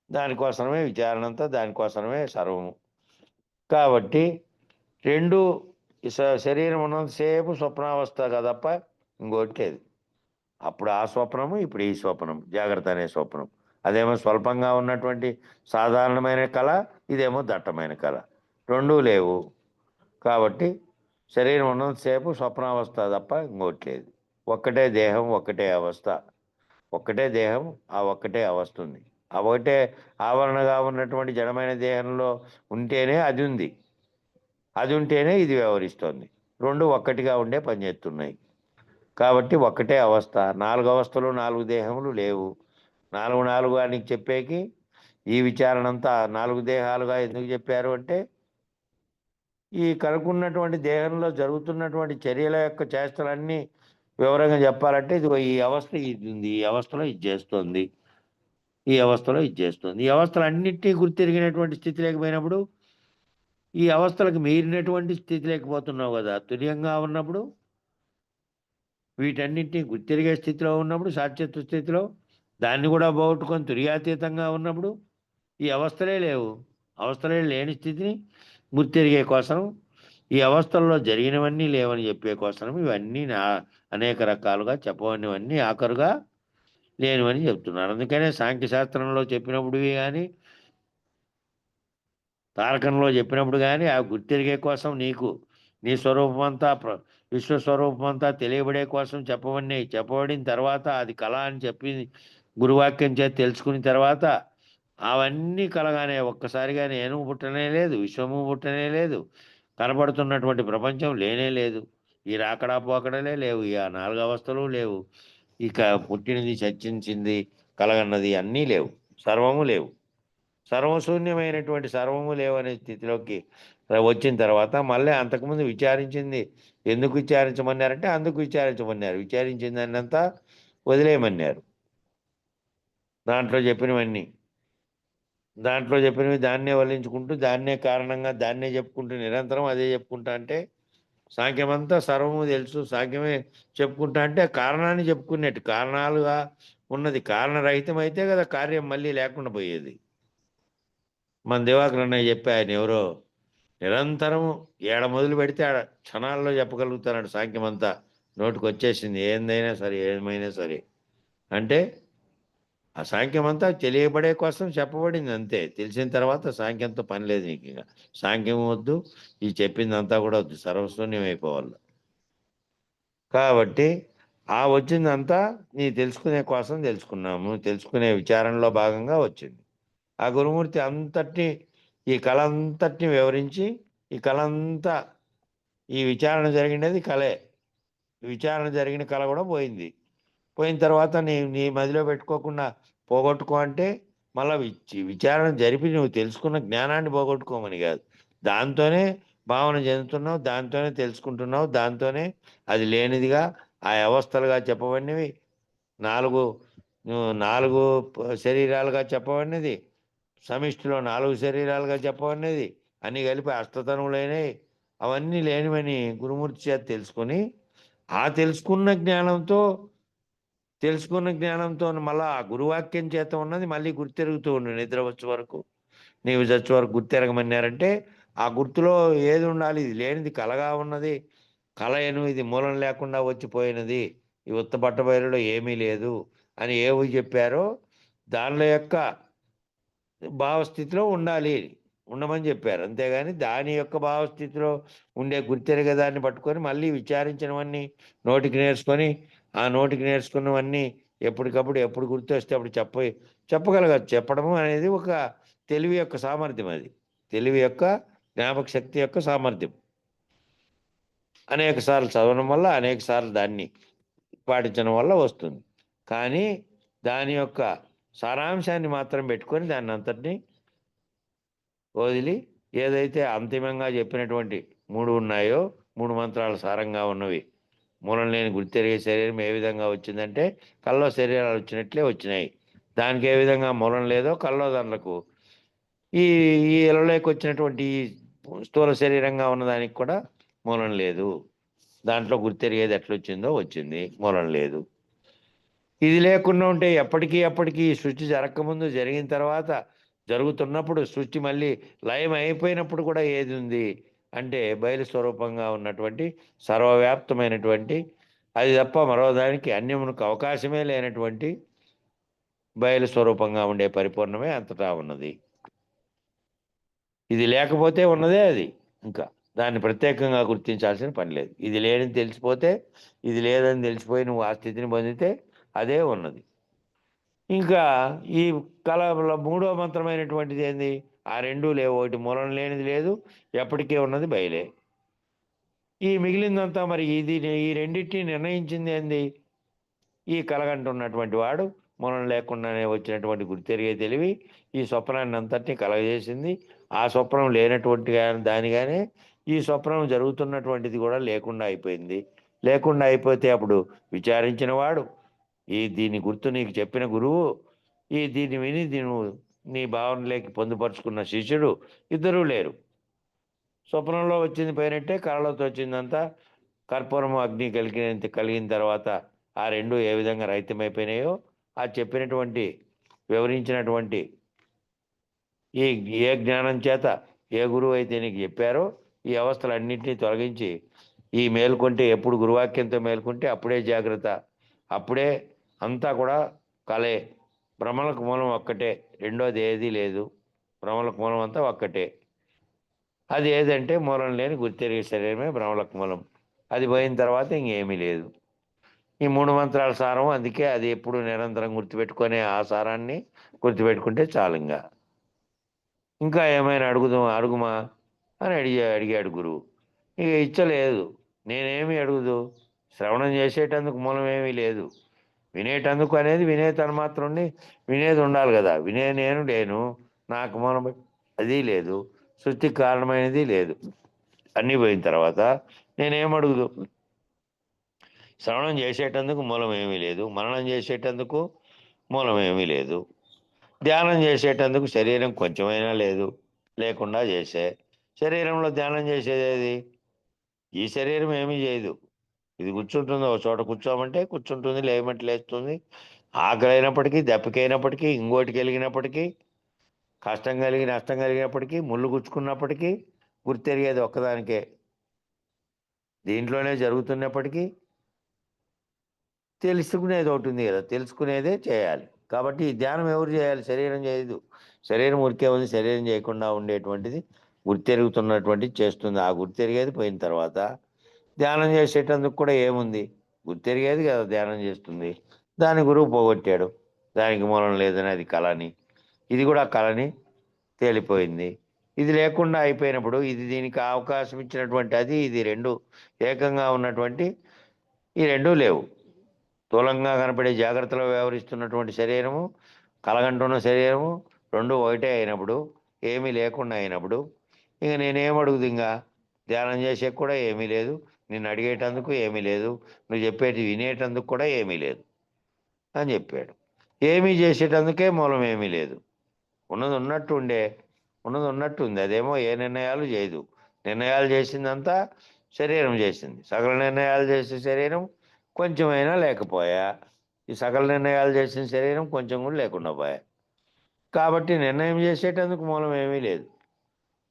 దానికోసమే విచారణ అంతా, దానికోసమే సర్వము. కాబట్టి రెండు శరీరం ఉన్నంతసేపు స్వప్నావస్థ కదప్ప ఇంకోటి లేదు. అప్పుడు ఆ స్వప్నము, ఇప్పుడు ఈ స్వప్నం, జాగ్రత్త అనే స్వప్నం. అదేమో స్వల్పంగా ఉన్నటువంటి సాధారణమైన కళ, ఇదేమో దట్టమైన కళ. రెండూ లేవు. కాబట్టి శరీరం ఉన్నంతసేపు స్వప్నావస్థ తప్ప ఇంకోటి లేదు. ఒక్కటే దేహం, ఒక్కటే అవస్థ. ఒక్కటే దేహం, ఆ ఒక్కటే అవస్థ ఉంది. ఆ ఒకటే ఆవరణగా ఉన్నటువంటి జడమైన దేహంలో ఉంటేనే అది ఉంది. అది ఉంటేనే ఇది వ్యవహరిస్తోంది. రెండు ఒక్కటిగా ఉండే పనిచేస్తున్నాయి. కాబట్టి ఒక్కటే అవస్థ. 4 అవస్థలు, 4 దేహములు లేవు. 4 అని చెప్పేకి ఈ విచారణ అంతా 4 దేహాలుగా ఎందుకు చెప్పారు అంటే, ఈ కనుక్కున్నటువంటి దేహంలో జరుగుతున్నటువంటి చర్యల యొక్క చేష్టలన్నీ వివరంగా చెప్పాలంటే ఇది ఈ అవస్థ ఇది ఉంది, ఈ అవస్థలో ఇది చేస్తుంది, ఈ అవస్థలో ఇది చేస్తుంది. ఈ అవస్థలు అన్నింటినీ గుర్తిరిగినటువంటి స్థితి లేకపోయినప్పుడు ఈ అవస్థలకు మీరినటువంటి స్థితి లేకపోతున్నావు కదా. తుర్యంగా ఉన్నప్పుడు వీటన్నింటినీ గుర్తిరిగే స్థితిలో ఉన్నప్పుడు, సాక్షిత్వ స్థితిలో దాన్ని కూడా పోగొట్టుకొని తుర్యాతీతంగా ఉన్నప్పుడు ఈ అవస్థలే లేవు. అవస్థలే లేని స్థితిని గుర్తిరిగే కోసం, ఈ అవస్థల్లో జరిగినవన్నీ లేవని చెప్పే కోసం ఇవన్నీ అనేక రకాలుగా చెప్పవనివన్నీ ఆఖరుగా లేనివని చెప్తున్నారు. అందుకనే సాంఖ్యశాస్త్రంలో చెప్పినప్పుడు కానీ, తారకంలో చెప్పినప్పుడు కానీ ఆ గుర్తిరిగే కోసం నీకు నీ స్వరూపమంతా విశ్వస్వరూపమంతా తెలియబడే కోసం చెప్పబడిన తర్వాత అది కళ అని చెప్పి గురువాక్యం చేతి తెలుసుకున్న తర్వాత అవన్నీ కలగానే ఒక్కసారిగా నేను పుట్టనే లేదు, విశ్వము పుట్టనే లేదు, కనబడుతున్నటువంటి ప్రపంచం లేనే లేదు, ఈ రాకడా పోకడలే లేవు, ఈ 4 అవస్థలు లేవు, ఇక పుట్టినది చర్చించింది కలగన్నది అన్నీ లేవు, సర్వము లేవు. సర్వశూన్యమైనటువంటి సర్వము లేవనే స్థితిలోకి వచ్చిన తర్వాత మళ్ళీ అంతకుముందు విచారించింది ఎందుకు విచారించమన్నారంటే అందుకు విచారించమన్నారు. విచారించిన దాన్నంతా వదిలేయమన్నారు. దాంట్లో చెప్పినవి దాన్నే వల్లించుకుంటూ దాన్నే కారణంగా దాన్నే చెప్పుకుంటూ నిరంతరం అదే చెప్పుకుంటా అంటే సాంఖ్యమంతా సర్వము తెలుసు, సాంఖ్యమే చెప్పుకుంటా అంటే కారణాన్ని చెప్పుకునేట్టు. కారణాలుగా ఉన్నది కారణరహితం అయితే కదా కార్యం మళ్ళీ లేకుండా పోయేది. మన దివాకర్ అన్నయ్య చెప్పి ఆయన ఎవరో నిరంతరము ఏడ మొదలు పెడితే ఆడ క్షణాల్లో చెప్పగలుగుతాడు. సాంఖ్యమంతా నోటికి వచ్చేసింది, ఏందైనా సరే ఏమైనా సరే అంటే ఆ సాంఖ్యమంతా తెలియబడే కోసం చెప్పబడింది అంతే. తెలిసిన తర్వాత సాంఖ్యంతో పని లేదు నీకు. ఇక సాంఖ్యం వద్దు, ఈ చెప్పిందంతా కూడా వద్దు, సర్వశూన్యం అయిపోవాలి. కాబట్టి ఆ వచ్చిందంతా నీ తెలుసుకునే కోసం తెలుసుకున్నాము, తెలుసుకునే విచారణలో భాగంగా వచ్చింది. ఆ గురుమూర్తి అంతటిని ఈ కళ అంతటిని వివరించి ఈ కళ అంతా ఈ విచారణ జరిగినది కళే. విచారణ జరిగిన కళ కూడా పోయింది. పోయిన తర్వాత నీ నీ మదిలో పెట్టుకోకుండా పోగొట్టుకో అంటే మళ్ళీ విచారణ జరిపి నువ్వు తెలుసుకున్న జ్ఞానాన్ని పోగొట్టుకోమని కాదు. దాంతోనే భావన చెందుతున్నావు, దాంతోనే తెలుసుకుంటున్నావు, దాంతోనే అది లేనిదిగా ఆ అవస్థలుగా చెప్పబడినవి నాలుగు నాలుగు శరీరాలుగా చెప్పబడినది, సమిష్టిలో 4 శరీరాలుగా చెప్పబడినది, అన్నీ కలిపి అష్టతనువులైనవి, అవన్నీ లేనివని గురుమూర్తి చేత తెలుసుకొని ఆ తెలుసుకున్న జ్ఞానంతో మళ్ళా ఆ గురువాక్యం చేత ఉన్నది మళ్ళీ గుర్తెరుగుతూ ఉండు. నిద్ర వచ్చే వరకు నీవు చచ్చే వరకు గుర్తెరగమన్నారంటే ఆ గుర్తులో ఏది ఉండాలి? ఇది లేనిది కలగా ఉన్నది, కలయను ఇది మూలం లేకుండా వచ్చిపోయినది, ఈ ఉత్త బట్టబయలులో ఏమీ లేదు అని ఏవి చెప్పారో దానిలో యొక్క భావస్థితిలో ఉండమని చెప్పారు. అంతేగాని దాని యొక్క భావస్థితిలో ఉండే గుర్తెరగదాన్ని పట్టుకొని మళ్ళీ విచారించినవన్నీ నోటికి నేర్చుకొని ఆ నోటికి నేర్చుకున్నవన్నీ ఎప్పటికప్పుడు ఎప్పుడు గుర్తొస్తే అప్పుడు చెప్పగలగచ్చు. చెప్పడము అనేది ఒక తెలివి యొక్క సామర్థ్యం. అది తెలివి యొక్క జ్ఞాపక శక్తి యొక్క సామర్థ్యం. అనేక సార్లు చదవడం వల్ల అనేక సార్లు దాన్ని పాటించడం వల్ల వస్తుంది. కానీ దాని యొక్క సారాంశాన్ని మాత్రం పెట్టుకొని దాన్ని అంతటినీ వదిలి ఏదైతే అంతిమంగా చెప్పినటువంటి 3 ఉన్నాయో 3 మంత్రాల సారంగా ఉన్నవి, మూలం లేని గుర్తెరిగే శరీరం ఏ విధంగా వచ్చిందంటే కల్లో శరీరాలు వచ్చినట్లే వచ్చినాయి. దానికి ఏ విధంగా మూలం లేదో కల్లో దాంట్లకు ఈ ఈ ఎలలోకి వచ్చినటువంటి స్థూల శరీరంగా ఉన్నదానికి కూడా మూలం లేదు. దాంట్లో గుర్తెరిగేది ఎట్లొచ్చిందో వచ్చింది, మూలం లేదు. ఇది లేకుండా ఉంటే ఎప్పటికీ సృష్టి జరగకముందు జరిగిన తర్వాత జరుగుతున్నప్పుడు సృష్టి మళ్ళీ లయం అయిపోయినప్పుడు కూడా ఏది ఉంది అంటే బయలు స్వరూపంగా ఉన్నటువంటి సర్వవ్యాప్తమైనటువంటి అది తప్ప మరో దానికి అన్యమునకు అవకాశమే లేనటువంటి బయలు స్వరూపంగా ఉండే పరిపూర్ణమే అంతటా ఉన్నది. ఇది లేకపోతే ఉన్నదే అది. ఇంకా దాన్ని ప్రత్యేకంగా గుర్తించాల్సిన పని లేదు. ఇది లేదని తెలిసిపోతే ఇది లేదని తెలిసిపోయి నువ్వు ఆ స్థితిని పొందితే అదే ఉన్నది. ఇంకా ఈ కళలో 3వ మంత్రమైనటువంటిది ఏంది? ఆ 2 లేవు. ఒకటి మూలం లేనిది లేదు, ఎప్పటికీ ఉన్నది బయలే. ఈ మిగిలిందంతా మరి ఈ రెండింటిని నిర్ణయించింది ఏంది? ఈ కలగంటున్నటువంటి వాడు మూలం లేకుండానే వచ్చినటువంటి గుర్తెరిగే తెలివి ఈ స్వప్నాన్ని అంతటినీ కలగజేసింది. ఆ స్వప్నం లేనటువంటి దానిగానే ఈ స్వప్నం జరుగుతున్నటువంటిది కూడా లేకుండా అయిపోయింది. లేకుండా అయిపోతే అప్పుడు విచారించిన వాడు దీని గుర్తు నీకు చెప్పిన గురువు దీన్ని విని నీ భావనలోకి పొందుపరుచుకున్న శిష్యుడు ఇద్దరూ లేరు. స్వప్నంలో వచ్చింది పోయినట్టే, కళలోకి వచ్చిందంతా కర్పూరము అగ్ని కలిగిన తర్వాత ఆ 2 ఏ విధంగా రహితమైపోయినాయో ఆ చెప్పినటువంటి వివరించినటువంటి ఏ జ్ఞానం చేత ఏ గురువు అయితే నీకు చెప్పారో ఈ అవస్థలన్నింటినీ తొలగించి ఈ మేల్కొంటే ఎప్పుడు గురువాక్యంతో మేల్కొంటే అప్పుడే జాగ్రత్త, అప్పుడే అంతా కూడా కలే. భ్రమలకు మూలం ఒక్కటే, రెండోది ఏదీ లేదు. భ్రమలకు మూలం అంతా ఒక్కటే. అది ఏదంటే మూలం లేని గుర్తెరిగే శరీరమే భ్రమలకు మూలం. అది పోయిన తర్వాత ఇంకేమీ లేదు. ఈ 3 మంత్రాల సారం. అందుకే అది ఎప్పుడు నిరంతరం గుర్తుపెట్టుకునే ఆ సారాన్ని గుర్తుపెట్టుకుంటే చాలు. ఇంకా ఏమైనా అడుగుమా అని అడిగాడు గురువు. ఇక ఇచ్చలేదు. నేనేమి అడుగుదు, శ్రవణం చేసేటందుకు మూలం ఏమీ లేదు. వినేటందుకు అనేది వినే తను మాత్రం వినేది ఉండాలి కదా. నేను లేను, నాకు మూలం అది లేదు, సృష్టికి కారణమైనది లేదు. అన్నీ పోయిన తర్వాత నేనేమడుగుదు? శ్రవణం చేసేటందుకు మూలం ఏమీ లేదు, మననం చేసేటందుకు మూలం ఏమీ లేదు, ధ్యానం చేసేటందుకు శరీరం కొంచెమైనా లేదు, లేకుండా చేసే. శరీరంలో ధ్యానం చేసేది ఈ శరీరం ఏమీ చేయదు. ఇది కూర్చుంటుంది, ఒక చోట కూర్చోమంటే కూర్చుంటుంది, లేమంటే లేస్తుంది. ఆకలి అయినప్పటికీ, దెబ్బకైనప్పటికీ, ఇంకోటి కలిగినప్పటికీ, కష్టం కలిగి నష్టం కలిగినప్పటికీ, ముళ్ళు గుచ్చుకున్నప్పటికీ గుర్తెరిగేది ఒక్కదానికే. దీంట్లోనే జరుగుతున్నప్పటికీ తెలుసుకునేది ఒకటి ఉంది కదా, తెలుసుకునేదే చేయాలి. కాబట్టి ఈ ధ్యానం ఎవరు చేయాలి? శరీరం చేయదు. శరీరం ఉరికే ఉంది, శరీరం చేయకుండా ఉండేటువంటిది గుర్తెరుగుతున్నటువంటిది చేస్తుంది. ఆ గుర్తెరిగేది పోయిన తర్వాత ధ్యానం చేసేటందుకు కూడా ఏముంది? గుర్తెరిగేది కదా ధ్యానం చేస్తుంది. దాని గురువు పోగొట్టాడు, దానికి మూలం లేదని, అది కళని. ఇది కూడా కళని తేలిపోయింది. ఇది లేకుండా అయిపోయినప్పుడు ఇది దీనికి అవకాశం ఇచ్చినటువంటి అది ఇది రెండు ఏకంగా ఉన్నటువంటి ఈ రెండూ లేవు. స్థూలంగా కనపడే జాగ్రత్తలో వ్యవహరిస్తున్నటువంటి శరీరము, కలగంటున్న శరీరము రెండు ఒకటే అయినప్పుడు, ఏమీ లేకుండా అయినప్పుడు ఇక నేనేమడుగుదు? ఇంకా ధ్యానం చేసేకి కూడా ఏమీ లేదు, నిన్ను అడిగేటందుకు ఏమీ లేదు, నువ్వు చెప్పేటి వినేటందుకు కూడా ఏమీ లేదు అని చెప్పాడు. ఏమీ చేసేటందుకే మూలం ఏమీ లేదు. ఉన్నది ఉన్నట్టు ఉండే, ఉన్నది ఉన్నట్టు ఉంది. అదేమో ఏ నిర్ణయాలు చేయదు. నిర్ణయాలు చేసిందంతా శరీరం చేసింది. సకల నిర్ణయాలు చేసే శరీరం కొంచెమైనా లేకపోయా, ఈ సకల నిర్ణయాలు చేసిన శరీరం కొంచెం కూడా లేకుండా పోయా. కాబట్టి నిర్ణయం చేసేటందుకు మూలం ఏమీ లేదు.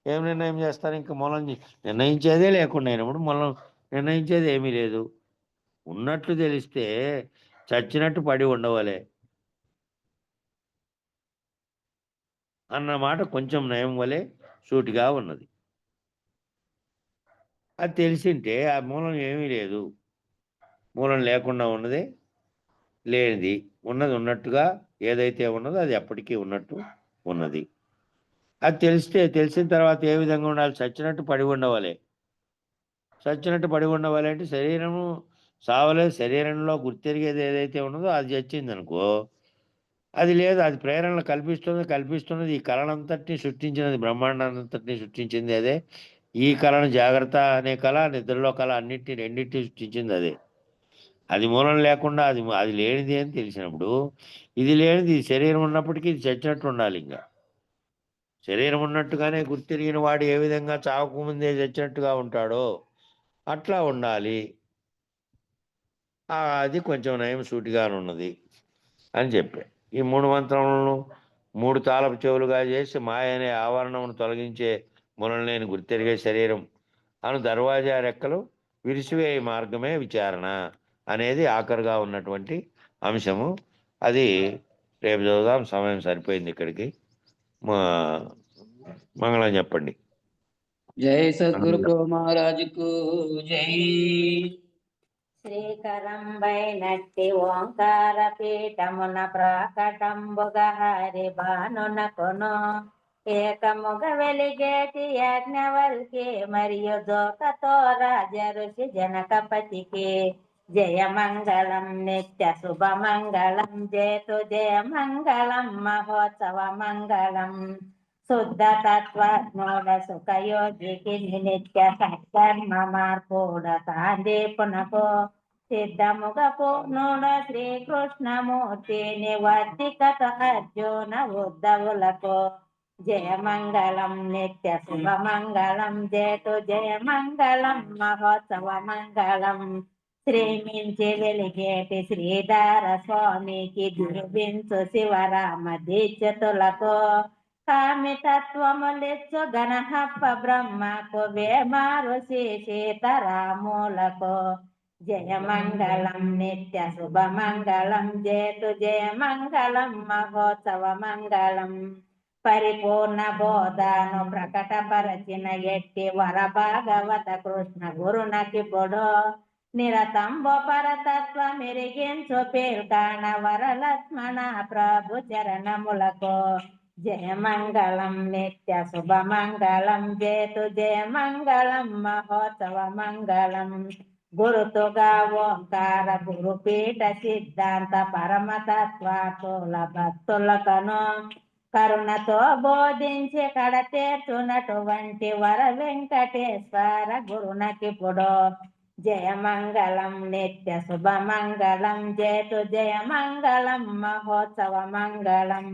ఏం నిర్ణయం చేస్తారు? ఇంకా మూలం నిర్ణయించేదే లేకుండా అయినప్పుడు మూలం నిర్ణయించేది ఏమీ లేదు. ఉన్నట్లు తెలిస్తే చచ్చినట్టు పడి ఉండవలే అన్నమాట కొంచెం నయం వలె సూటిగా ఉన్నది. అది తెలిసింటే ఆ మూలం ఏమీ లేదు, మూలం లేకుండా ఉన్నదే లేనిది, ఉన్నది ఉన్నట్టుగా ఏదైతే ఉన్నదో అది ఎప్పటికీ ఉన్నట్టు ఉన్నది. అది తెలిసిన తర్వాత ఏ విధంగా ఉండాలి? చచ్చినట్టు పడి ఉండవాలి. చచ్చినట్టు పడి ఉండవాలి అంటే శరీరము సావలేదు, శరీరంలో గుర్తెరిగేది ఏదైతే ఉన్నదో అది చచ్చింది అనుకో, అది లేదు. అది ప్రేరణలు కల్పిస్తున్నది. ఈ కళనంతటినీ సృష్టించినది, బ్రహ్మాండాన్నంతటినీ సృష్టించింది అదే. ఈ కళను జాగ్రత్త అనే కళ, నిద్రలో కళ రెండింటినీ సృష్టించింది అదే. అది మూలం లేకుండా అది అది లేనిది అని తెలిసినప్పుడు, ఇది లేనిది శరీరం ఉన్నప్పటికీ ఇది చచ్చినట్టు ఉండాలి. ఇంకా శరీరం ఉన్నట్టుగానే గుర్తెరిగిన వాడు ఏ విధంగా చావకు ముందే చచ్చినట్టుగా ఉంటాడో అట్లా ఉండాలి. అది కొంచెం నయం సూటిగానున్నది అని చెప్పా. ఈ 3 మంత్రములను 3 తాళపు చెవులుగా చేసి మాయ అనే ఆవరణమును తొలగించే మూలం లేని గుర్తెరిగే శరీరం అను దర్వాజా రెక్కలు విరిసివేయ మార్గమే విచారణ అనేది ఆఖరుగా ఉన్నటువంటి అంశము. అది రేపు చదువుదాం, సమయం సరిపోయింది ఇక్కడికి. మంగళం చెప్పండి. జై సద్గురు ప్రభు మహారాజుకు జై. శ్రీకరంబైనట్టి ఓంకార పీఠమున ప్రాకటంబుగ హరి బానునకును ఏకముగ వెలిగేటి యజ్ఞవల్కి మరియు దోకతో రాజ ఋషి జనకపతికి జయమంగళం నిత్య శుభమంగళం జేతు జయమంగళం మహోత్సవ మంగళం శుద్ధ తత్వజ్ఞోడ సుఖయోగికి నిత్య సత్కర్మ మార్పుడ సాందీపునకు సిద్ధముగ పూర్ణుడ శ్రీకృష్ణమూర్తి నివర్తికత అర్జున ఉద్ధవులకు జయమంగళం నిత్య శుభమంగళం జేతు జయమంగళం మహోత్సవ మంగళం శ్రీమించి వెలిగేటి శ్రీధర స్వామికి దుర్బించు శివరామ దీక్షతులకు కామితత్వములిచ్చు గణహప్ప బ్రహ్మకు వేమారు శ్రీ సీతారాములకు జయమంగళం నిత్య శుభమంగళం జేతు జయమంగళం మహోత్సవ మంగళం పరిపూర్ణ బోధను ప్రకటపరచిన ఎట్టి వర భాగవత కృష్ణ గురునకి పొడు నిరతంబో పరతత్వ మెరిగించు పేల్కాణ వరలక్ష్మణ ప్రభు చరణములకు జయమంగళం నిత్య శుభమంగళం జేతు జయమంగళం మహోత్సవ మంగళం గురుతుగా ఓంకార గురుపీఠ సిద్ధాంత పరమతత్వాతుల భక్తులకను కరుణతో బోధించి కడతేర్చునటువంటి వర వెంకటేశ్వర గురునకిప్పుడు జయమంగళం నిత్య శుభమంగళం జేతు జయమంగళం మహోత్సవ మంగళం.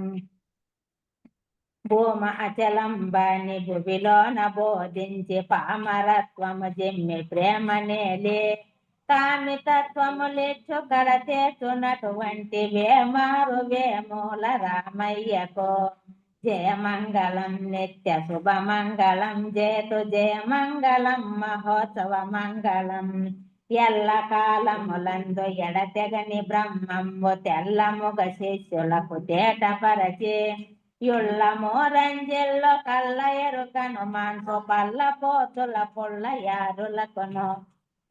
భూమ అచలం బాని భువిలోన బోధించి పామరత్వము జిమ్మి ప్రేమ నేలే కామితత్వము లెచ్చు కడతేర్చునటువంటి వేమారు వేమూల రామయ్యకో జయమంగళం నిత్య శుభమంగళం జేతు జయమంగళం మహోత్సవ మంగళం. ఎల్ల కాలములందు ఎడతెగని బ్రహ్మము తెల్లముగ శిష్యులకు తేటపరచి యుళ్ళ మోరంజెల్లో కళ్ళ ఎరుకను మాన్పు పల్ల పోతుల పుల్ల యారులకును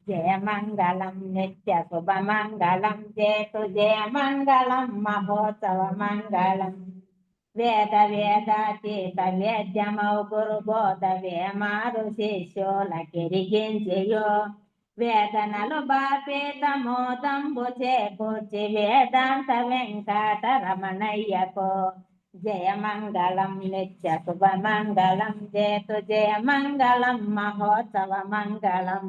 జయమంగళం నిత్య శుభమంగళం జేతు జయమంగళం మహోత్సవ మంగళం. వేద వేదాతీత వేద్యమౌ గురు బోధ వేమారు శిష్యుల కిరిగించియో వేదనలు బాపేత మోదంబు చేకూర్చి వేదాంత వెంకట రమణయ్యకో జయమంగళం నిత్య శుభమంగళం జేతు జయమంగళం మహోత్సవ మంగళం.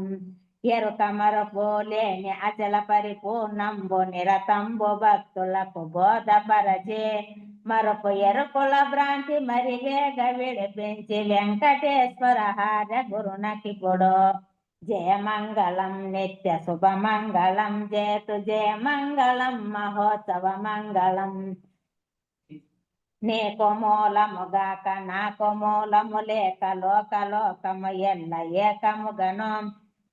ఎరుక మరపోలేని అచల పరిపూర్ణంబు నిరతంబు భక్తులకు బోధపరచే మరపు ఎరుకుల భ్రాంతి మరి వేగ విడిపించి వెంకటేశ్వర హార గురునకిప్పుడు జయమంగళం నిత్య శుభమంగళం జేతు జయమంగళం మహోత్సవ మంగళం. నీకు మూలముగాక నాకు మూలము లేక లోకలోకము ఎల్ల ఏకముగను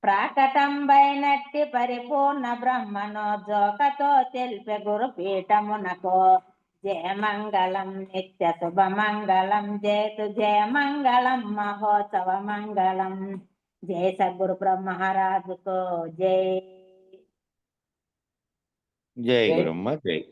ప్రాకటంబైనట్టి పరిపూర్ణ బ్రహ్మను జోకతో తెలిపే గురుపీఠమునకు జయమంగళం నిత్య శుభమంగళం జేతు జయమంగళం మహోత్సవ మంగళం. జయ సద్గురు బ్రహ్మ మహారాజుకు జై. జై గురమ్మ జై.